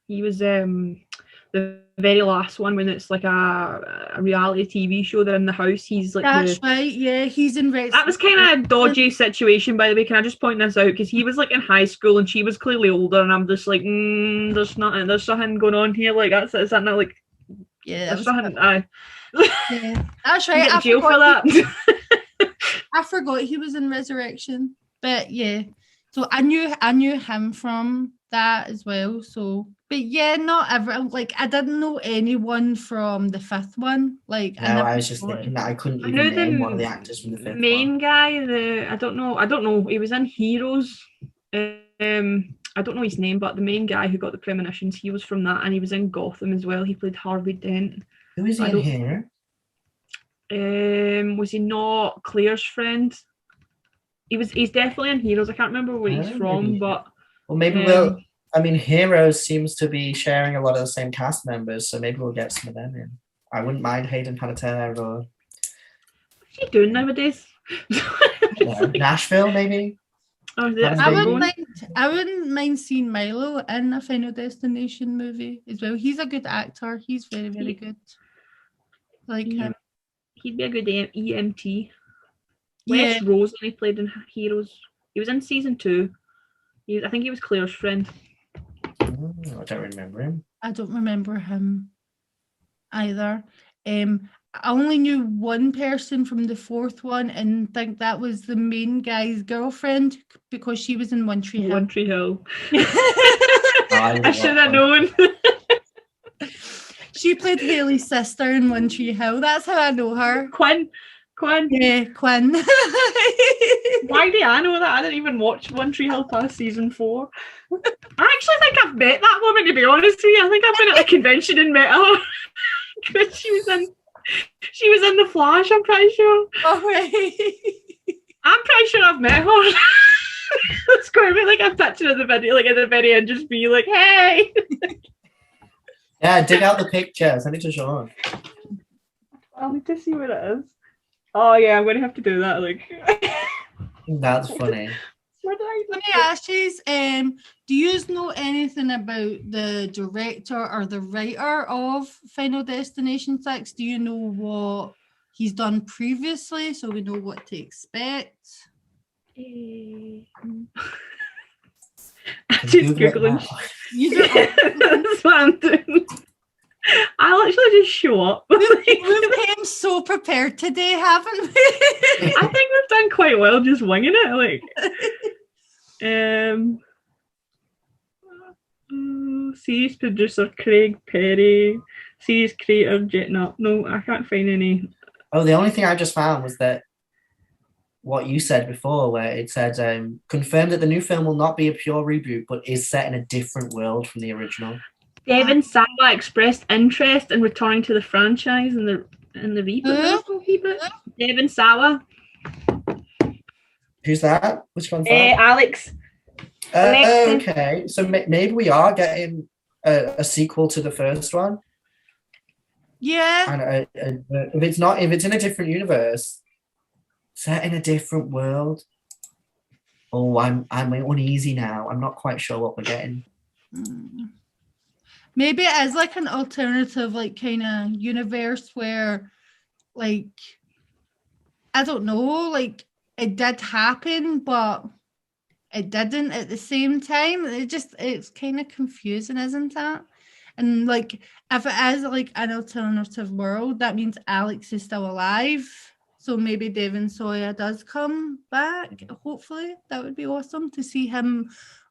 He was the very last one when it's like a reality TV show. They're in the house. He's like That's right. Yeah, he's in Rex. That was kind of a dodgy situation, by the way. Can I just point this out? Because he was like in high school and she was clearly older, and I'm just like, there's something going on here. Like is that not like? Yeah, there's something. Yeah, that's right. I jail for that. I forgot he was in Resurrection, but yeah. So I knew him from that as well. So, but yeah, not ever. Like I didn't know anyone from the fifth one. Like No, I was just thinking that I couldn't even name one of the actors from the fifth main one. guy. I don't know. He was in Heroes. I don't know his name, but the main guy who got the premonitions, he was from that, and he was in Gotham as well. He played Harvey Dent. Who is he in here? Was he not Claire's friend? He's definitely in Heroes. I can't remember where he's from, but maybe Heroes seems to be sharing a lot of the same cast members, so maybe we'll get some of them in. I wouldn't mind Hayden Panettiere or what's he doing nowadays? Nashville, maybe. Oh, I wouldn't mind seeing Milo in a Final Destination movie as well. He's a good actor. He's very, very good. Like him. He'd be a good EMT. Yeah. Wes Rosen, he played in Heroes. He was in season 2. I think he was Claire's friend. I don't remember him. I don't remember him either. I only knew one person from the fourth one, and think that was the main guy's girlfriend because she was in One Tree Hill. One Tree Hill. I should have known. She played Haley's sister in One Tree Hill. That's how I know her. Quinn. Yeah, Quinn. Why do I know that? I didn't even watch One Tree Hill past season 4. I actually think I've met that woman, to be honest with you. I think I've been at a convention and met her. Because she was in The Flash, I'm pretty sure. Oh, right. I'm pretty sure I've met her. It's going to be like a picture of the video, like at the very end, just be like, hey. Yeah, dig out the pictures. I need to show her. I'll need to see what it is. Oh yeah, I'm going to have to do that. Like, that's funny. Let me ask you, do you know anything about the director or the writer of Final Destination 6? Do you know what he's done previously so we know what to expect? Just Googling. That's what I'm doing. I'll actually just show up. We've came so prepared today, haven't we? I think we've done quite well just winging it. Like, series producer Craig Perry, series creator No, I can't find any. Oh, the only thing I just found was that what you said before, where it said confirmed that the new film will not be a pure reboot, but is set in a different world from the original. Devin Sawa expressed interest in returning to the franchise in the reboot. Devin Sawa. Who's that? Which one's that? Alex. Okay, so maybe we are getting a sequel to the first one. Yeah. And if it's in a different universe, set in a different world. Oh, I'm uneasy now. I'm not quite sure what we're getting. Maybe it is like an alternative, like kind of universe where, like, I don't know, like it did happen, but it didn't at the same time. It's kind of confusing, isn't that? And like, if it is like an alternative world, that means Alex is still alive. So maybe Devin Sawyer does come back. Hopefully, that would be awesome to see him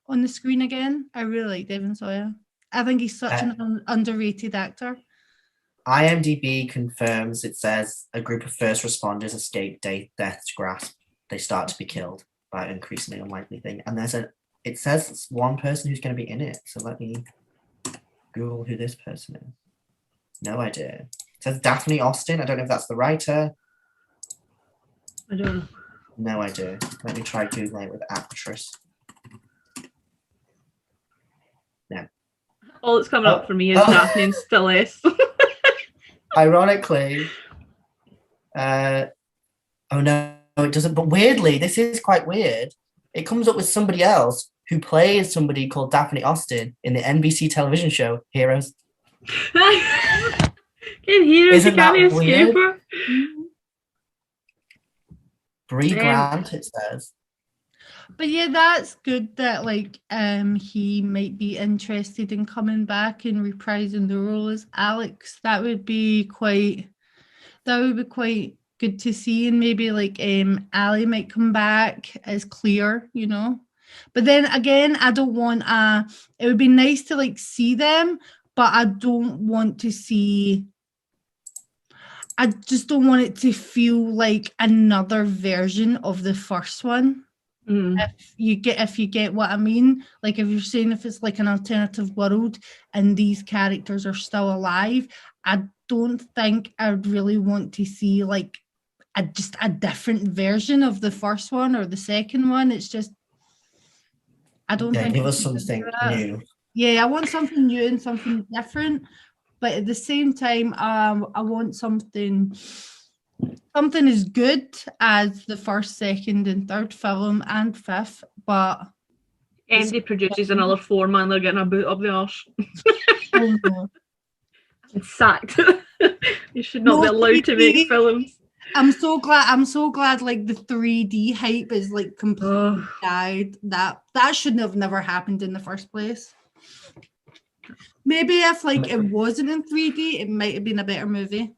on the screen again. I really like Devin Sawyer. I think he's such an underrated actor. IMDb confirms, it says a group of first responders escape death's grasp. They start to be killed by an increasingly unlikely thing. And it says it's one person who's going to be in it. So let me Google who this person is. No idea. It says Daphne Austin. I don't know if that's the writer. I don't know. No idea. Let me try Googling it with actress. No. All that's coming up for me is Daphne and still is. Ironically, oh no, it doesn't. But weirdly, this is quite weird. It comes up with somebody else who plays somebody called Daphne Austin in the NBC television show Heroes. In Heroes, Isn't you can't that escape weird? her. Brie Grant, it says. But yeah, that's good that like he might be interested in coming back and reprising the role as Alex. That would be quite good to see, and maybe like Ali might come back as Claire, you know. But then again, I don't want it would be nice to like see them, but I don't want to see, I just don't want it to feel like another version of the first one. If you get what I mean, like if you're saying if it's like an alternative world and these characters are still alive, I don't think I would really want to see like just a different version of the first one or the second one. It's just, I don't think Give us something new. Yeah, I want something new and something different, but at the same time, I want something as good as the first, second, and third film and fifth, but Andy produces another 4, man, they're getting a boot up the arse. oh no. It's sacked. You should not be allowed to make films. I'm so glad like the 3D hype is like completely died. That shouldn't have never happened in the first place. Maybe if like it wasn't in 3D, it might have been a better movie.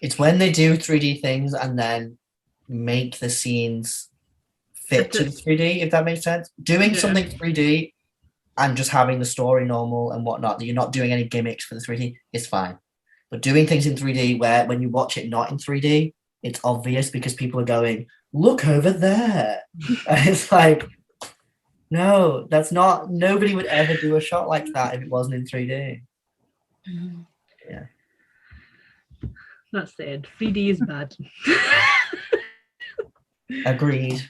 It's when they do 3D things and then make the scenes fit to the 3D, if that makes sense. Doing something 3D and just having the story normal and whatnot, that you're not doing any gimmicks for the 3D, is fine. But doing things in 3D where when you watch it not in 3D, it's obvious because people are going, look over there. And it's like, no, that's not, nobody would ever do a shot like that if it wasn't in 3D. Yeah. That said, 3D is bad. Agreed.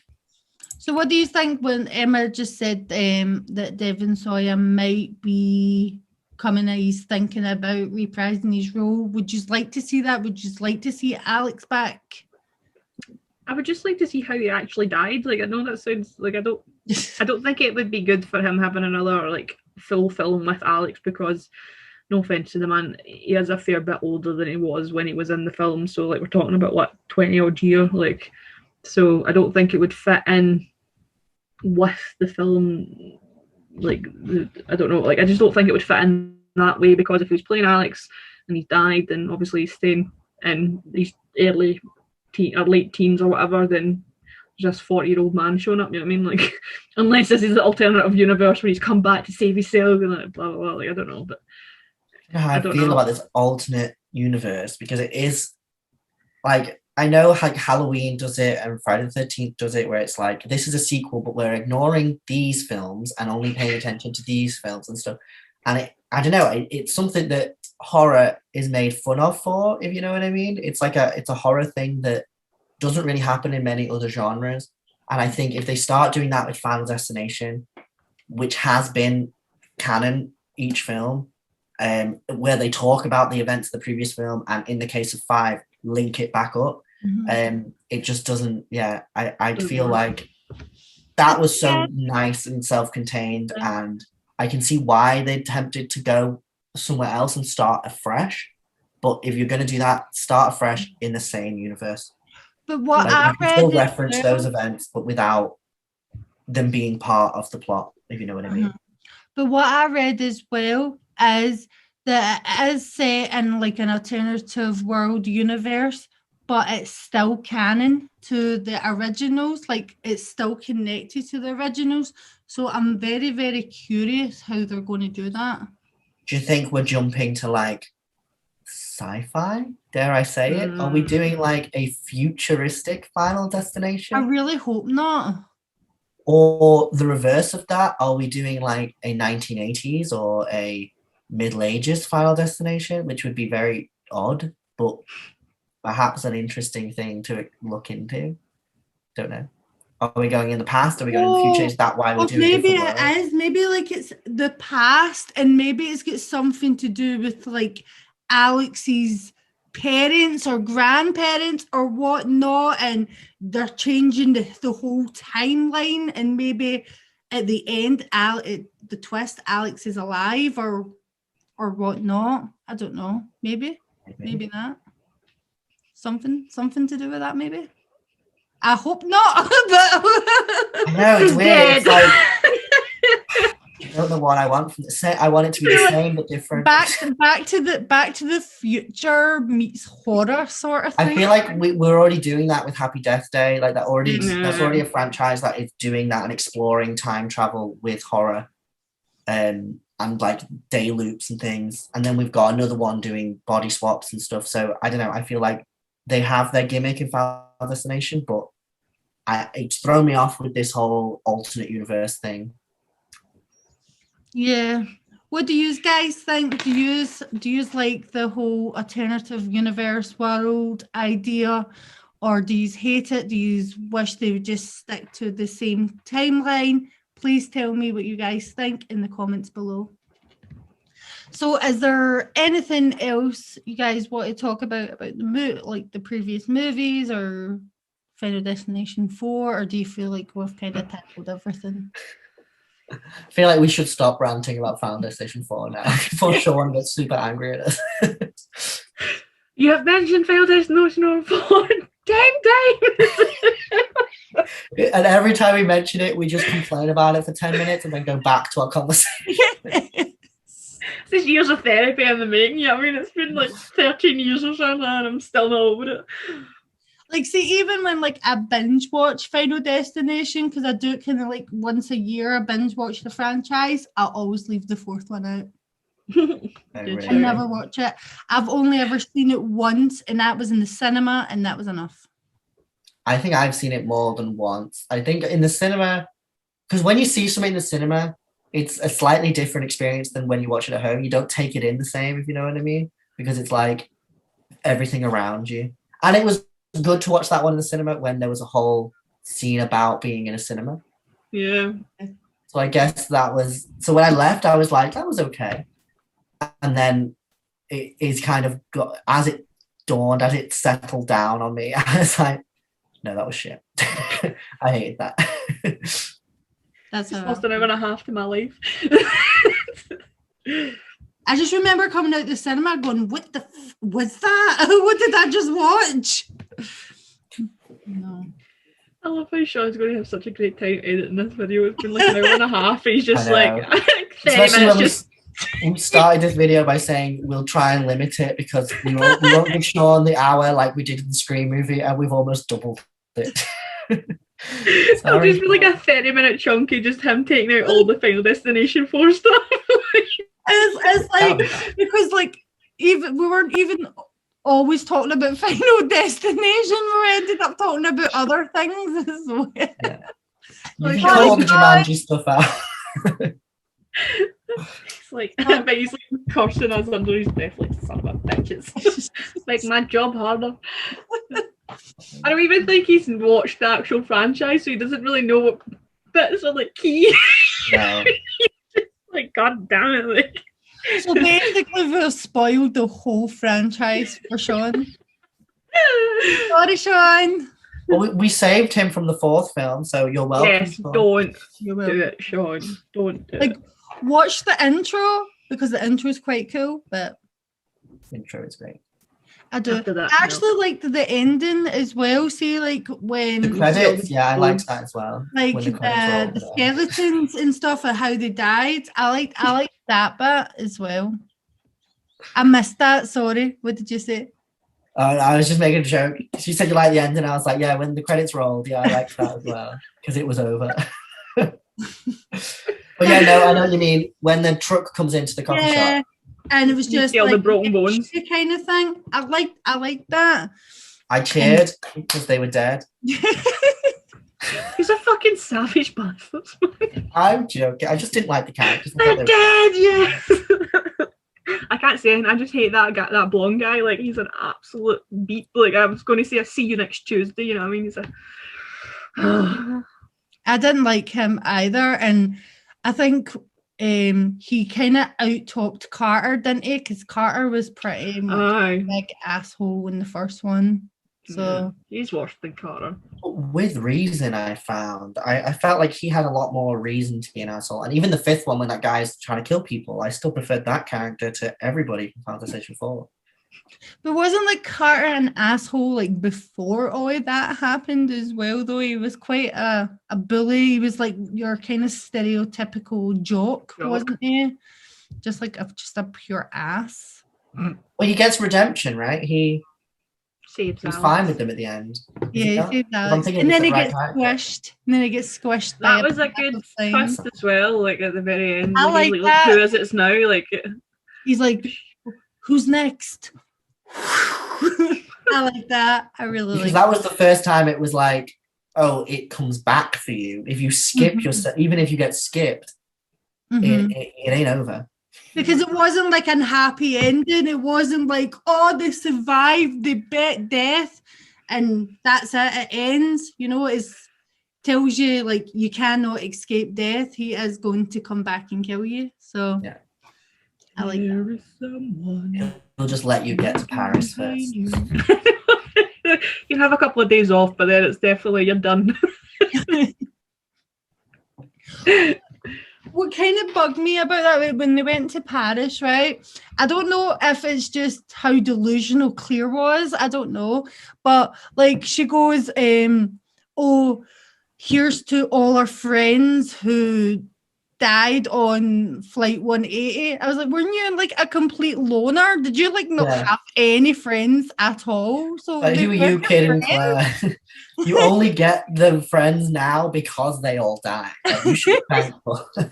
So what do you think when Emma just said that Devon Sawyer might be coming out, he's thinking about reprising his role? Would you like to see that? Would you like to see Alex back? I would just like to see how he actually died. Like, I know that sounds like I don't think it would be good for him having another like full film with Alex, because no offense to the man, he is a fair bit older than he was when he was in the film. So like we're talking about what, 20 odd year, like, so I don't think it would fit in with the film. Like, I don't know, like I just don't think it would fit in that way, because if he was playing Alex and he died, then obviously he's staying in these early or late teens or whatever, then just 40-year-old man showing up, you know what I mean? Like, unless this is the alternative universe where he's come back to save himself and like blah blah blah, like I don't know, but You know how I feel about this alternate universe, because it is like, I know like Halloween does it and Friday the 13th does it, where it's like, this is a sequel, but we're ignoring these films and only paying attention to these films and stuff. And I don't know, it's something that horror is made fun of for, if you know what I mean. It's like it's a horror thing that doesn't really happen in many other genres. And I think if they start doing that with Final Destination, which has been canon each film, where they talk about the events of the previous film, and in the case of 5, link it back up. It just doesn't, I feel like that was so nice and self-contained, and I can see why they tempted to go somewhere else and start afresh. But if you're going to do that, start afresh in the same universe. But what like, I you can read still reference those events, but without them being part of the plot, if you know what I mean. But what I read as well is that it is set in like an alternative world universe, but it's still canon to the originals. Like, it's still connected to the originals. So I'm very, very curious how they're going to do that. Do you think we're jumping to like sci-fi? Dare I say it? Are we doing like a futuristic Final Destination? I really hope not. Or the reverse of that? Are we doing like a 1980s or a Middle Ages Final Destination, which would be very odd, but perhaps an interesting thing to look into? Don't know. Are we going in the past? Are we going in the future? Is that why we're doing maybe different it is. Maybe like it's the past, and maybe it's got something to do with like Alex's parents or grandparents or whatnot, and they're changing the whole timeline, and maybe at the end, the twist, Alex is alive or whatnot. I don't know. Maybe that. Something to do with that, maybe. I hope not, but I know, it's weird. It's like, I don't know what I want from the set. I want it to be the same but different. Back to the future meets horror sort of thing. I feel like we're already doing that with Happy Death Day. Like that's already a franchise that is doing that and exploring time travel with horror, and like day loops and things. And then we've got another one doing body swaps and stuff. So I don't know. I feel like they have their gimmick in Final Destination, but it's thrown me off with this whole alternate universe thing. Yeah. What do you guys think? Do you like the whole alternative universe world idea, or do you hate it? Do you wish they would just stick to the same timeline? Please tell me what you guys think in the comments below. So is there anything else you guys want to talk about like the previous movies or Final Destination 4, or do you feel like we've kind of tackled everything? I feel like we should stop ranting about Final Destination 4 now before Sean gets super angry at us. You have mentioned Final Destination 4 10 times! And every time we mention it, we just complain about it for 10 minutes and then go back to our conversation. This years of therapy in the making. Yeah, I mean, it's been like 13 years or something and I'm still not over it. Like, see, even when like I binge watch Final Destination, because I do it kind of like once a year, I binge watch the franchise, I always leave the fourth one out. I never watch it. I've only ever seen it once, and that was in the cinema, and that was enough. I think I've seen it more than once. I think in the cinema, because when you see something in the cinema, it's a slightly different experience than when you watch it at home. You don't take it in the same, if you know what I mean, because it's like everything around you. And it was good to watch that one in the cinema when there was a whole scene about being in a cinema. Yeah. So I guess that was, so when I left, I was like, that was okay. And then it is kind of got, as it dawned, as it settled down on me, I was like, no, that was shit. I hated that. That's lost an hour and a half to my life. I just remember coming out the cinema going, what the was that? What did I just watch? No. I love how Sean's going to have such a great time editing this video. It's been like an hour and a half. He's just like 30 Especially minutes when we started this video by saying we'll try and limit it because we won't give Sean the hour like we did in the Scream movie, and we've almost doubled it. I'll just be like a 30-minute chunky, just him taking out all the Final Destination 4 stuff. It's like, because like even we weren't even always talking about Final Destination, we ended up talking about other things as well. Yeah. You can cut all the Jumanji stuff out. It's like, but he's like cursing us under his breath like, son of a bitches. Like, my job harder. I don't even think he's watched the actual franchise, so he doesn't really know what bits are like key. No. Like, god damn it. Like. So basically we've spoiled the whole franchise for Sean. Sorry, Sean. Well, we saved him from the fourth film, so you're welcome. Yes, don't do it, Sean. Don't do it. Watch the intro, because the intro is quite cool, but intro is great. I do. I actually liked the ending as well. See, like when the credits, yeah, I liked that as well. Like the skeletons and stuff and how they died. I liked that bit as well. I missed that. Sorry, what did you say? I was just making a joke. She said you like the ending. I was like, yeah, when the credits rolled, yeah, I liked that as well because it was over. But yeah, no, I know what you mean. When the truck comes into the coffee shop. And it was You just see all like the broken bones. kind of thing. I liked that. I cheered because they were dead. He's a fucking savage bastard. I'm joking. I just didn't like the characters. They're dead, yes. I can't say anything. I just hate that blonde guy. Like, he's an absolute beat. Like, I was going to say, I see you next Tuesday. You know what I mean? He's I didn't like him either, and I think he kind of out-talked Carter, didn't he? Because Carter was pretty much a big asshole in the first one. So he's worse than Carter. With reason, I found. I felt like he had a lot more reason to be an asshole. And even the fifth one, when that guy's trying to kill people, I still preferred that character to everybody from Final Fantasy IV. But wasn't like Carter an asshole like before all of that happened as well, though? He was quite a bully. He was like your kind of stereotypical jock, wasn't he? Just like a pure ass. Well, he gets redemption, right? He was fine with them at the end. Yeah, he saved Alex. And then he gets squished. That was a good twist as well, like at the very end. I like that. Who is it now? Like, he's like, who's next? I like that. I really like that. Was the first time it was like, oh, it comes back for you. If you skip yourself, even if you get skipped, it ain't over. Because it wasn't like a happy ending. It wasn't like, oh, they survived, they beat death, and that's it. It ends. You know, it tells you like you cannot escape death. He is going to come back and kill you. So yeah, I like that. He'll just let you get to Paris first. You have a couple of days off, but then it's definitely you're done. What kind of bugged me about that when they went to Paris, right? I don't know if it's just how delusional Claire was. I don't know. But like she goes, oh, here's to all our friends who died on flight 180. I was like, weren't you like a complete loner? Did you like not have any friends at all? So who are you kidding, Claire? You only get the friends now because they all died. Like, you should be thankful. I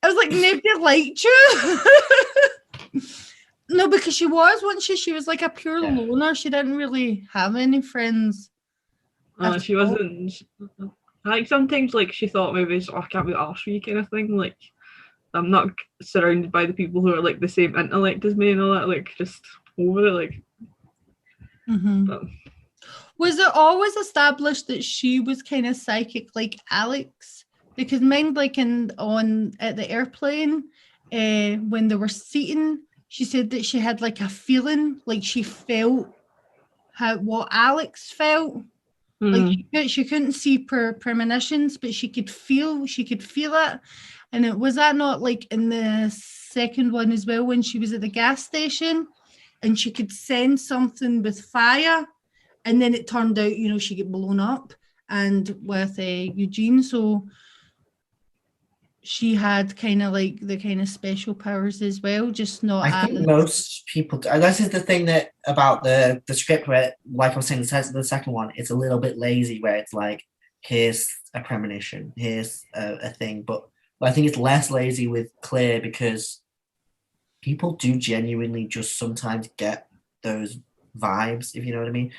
was like, nobody liked you. No, because she was, wasn't she? She was like a pure loner. She didn't really have any friends. She wasn't. Like sometimes, like she thought maybe I can't be arsed for you kind of thing. Like I'm not surrounded by the people who are like the same intellect as me and all that. Like just over it. Like. But, was it always established that she was kind of psychic like Alex? Because mind like at the airplane, when they were seating, she said that she had like a feeling, like she felt what Alex felt. Like she couldn't see premonitions, but she could feel it. And it was that not like in the second one as well when she was at the gas station and she could sense something with fire, and then it turned out, you know, she get blown up and with Eugene, so she had kind of like the kind of special powers as well, just not. I think most people do. This is the thing that about the script where, like I was saying, the second one, it's a little bit lazy where it's like, here's a premonition, here's a thing. But I think it's less lazy with Claire because people do genuinely just sometimes get those vibes, if you know what I mean.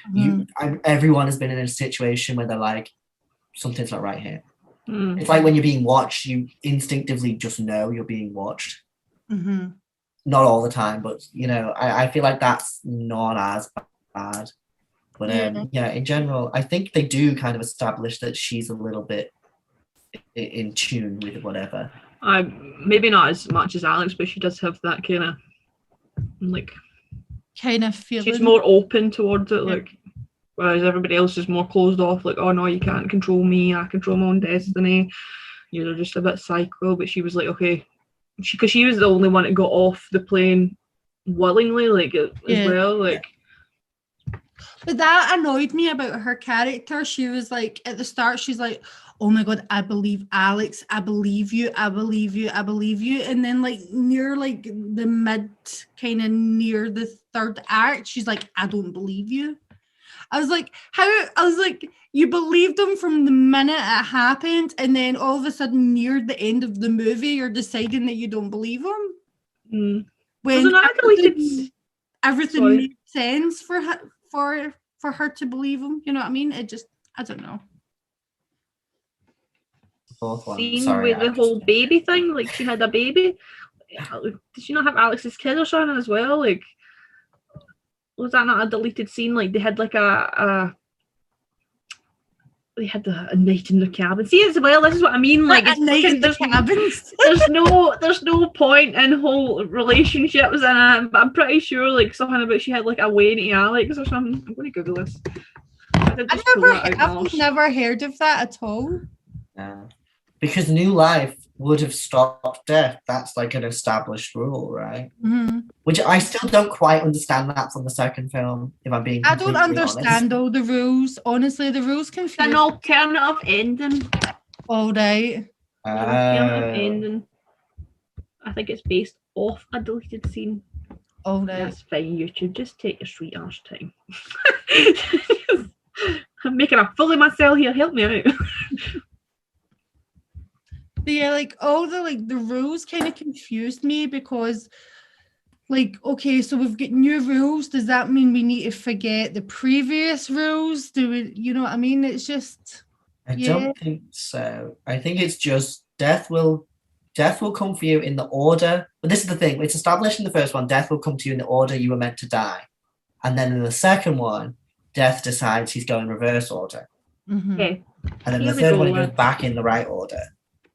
Everyone has been in a situation where they're like, something's not right here. It's like when you're being watched, you instinctively just know you're being watched. Not all the time, but you know, I feel like that's not as bad. But in general, I think they do kind of establish that she's a little bit in tune with whatever. Maybe not as much as Alex, but she does have that kind of feeling. She's more open towards it, like. Whereas everybody else is more closed off, like, oh no, you can't control me, I control my own destiny. You're just a bit psycho. But she was like, okay, because she was the only one that got off the plane willingly, like as well, like. But that annoyed me about her character. She was like, at the start, she's like, oh my god, I believe Alex, I believe you, I believe you, I believe you. And then like near like the mid, kind of near the third act, she's like, I don't believe you. I was like, you believed him from the minute it happened, and then all of a sudden, near the end of the movie, you're deciding that you don't believe him. Mm. When everything Sorry. made sense for her to believe him. You know what I mean? It just, I don't know. Fourth one. Scene Sorry, with the whole baby thing, like she had a baby. Did she not have Alex's kid or something as well? Like, was that not a deleted scene? Like they had like they had a night in the cabin. See as well, this is what I mean. Like a night in the cabins. there's no point in whole relationships in it. But I'm pretty sure like something about she had like a way to Alex or something. I'm gonna Google this. I've never heard of that at all. Because new life would have stopped death. That's like an established rule, right? Mm-hmm. Which I still don't quite understand that from the second film, if I'm being completely I don't understand honest. all the rules. Honestly, the rules confuse. An alternative ending. All right. Alternative ending. I think it's based off a deleted scene. All right. That's fine, YouTube. Just take your sweet ass time. I'm making a fool of myself here. Help me out. But yeah, like all the rules kind of confused me because, like, okay, so we've got new rules. Does that mean we need to forget the previous rules? Do we, you know what I mean? It's just. I don't think so. I think it's just death will come for you in the order. But this is the thing. It's established in the first one. Death will come to you in the order you were meant to die, and then in the second one, death decides he's going reverse order. Mm-hmm. Okay. And then the third one, he goes back in the right order.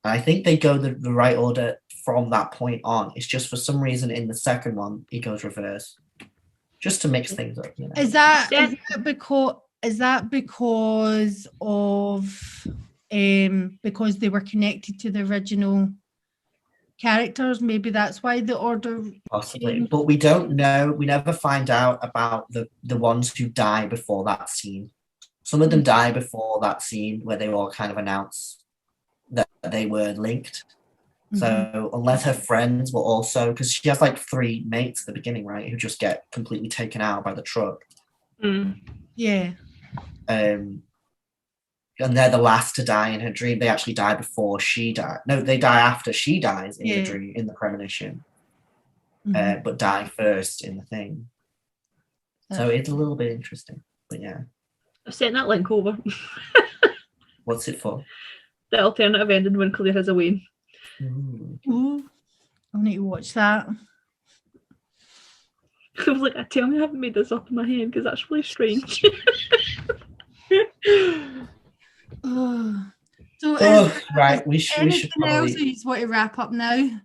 And I think they go the right order from that point on. It's just for some reason in the second one, he goes reverse. Just to mix things up. You know? Is that because of because they were connected to the original characters? Maybe that's why the order possibly. But we don't know. We never find out about the ones who die before that scene. Some of them die before that scene where they all kind of announce that they were linked. So unless her friends were also, because she has like 3 mates at the beginning, right, who just get completely taken out by the truck. Yeah. And they're the last to die in her dream. They actually die before she died. No, they die after she dies in the dream, in the premonition, but die first in the thing. So it's a little bit interesting, but yeah. I've sent that link over. What's it for? The alternative ending when Claire has a Wayne. Ooh. I'll need to watch that. I was like, tell me I haven't made this up in my head because that's really strange. Right, we should probably. Else you just want to wrap up now?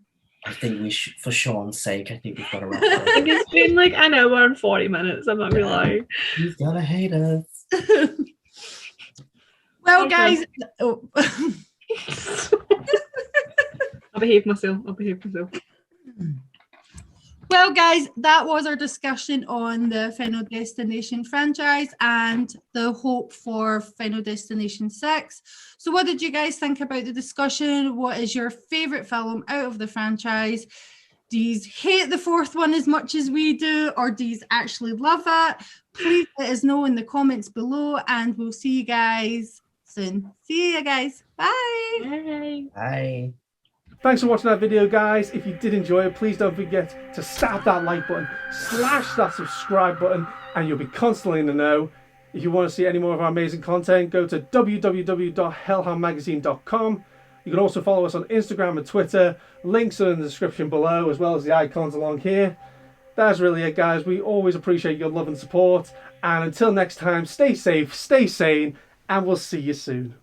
I think we should, for Sean's sake, I think we've got to wrap up. I think it's been like an hour and 40 minutes, I'm not gonna lie. He's gonna hate us. Well, guys. I'll behave myself. Well, guys, that was our discussion on the Final Destination franchise and the hope for Final Destination 6. So what did you guys think about the discussion? What is your favourite film out of the franchise? Do you hate the 4th one as much as we do, or do you actually love it? Please let us know in the comments below, and we'll see you guys soon. See you guys. Bye. Bye. Bye. Thanks for watching that video, guys. If you did enjoy it, please don't forget to stab that like button, slash that subscribe button, and you'll be constantly in the know. If you want to see any more of our amazing content, go to www.hellhoundmagazine.com. You can also follow us on Instagram and Twitter. Links are in the description below, as well as the icons along here. That's really it, guys. We always appreciate your love and support. And until next time, stay safe, stay sane, and we'll see you soon.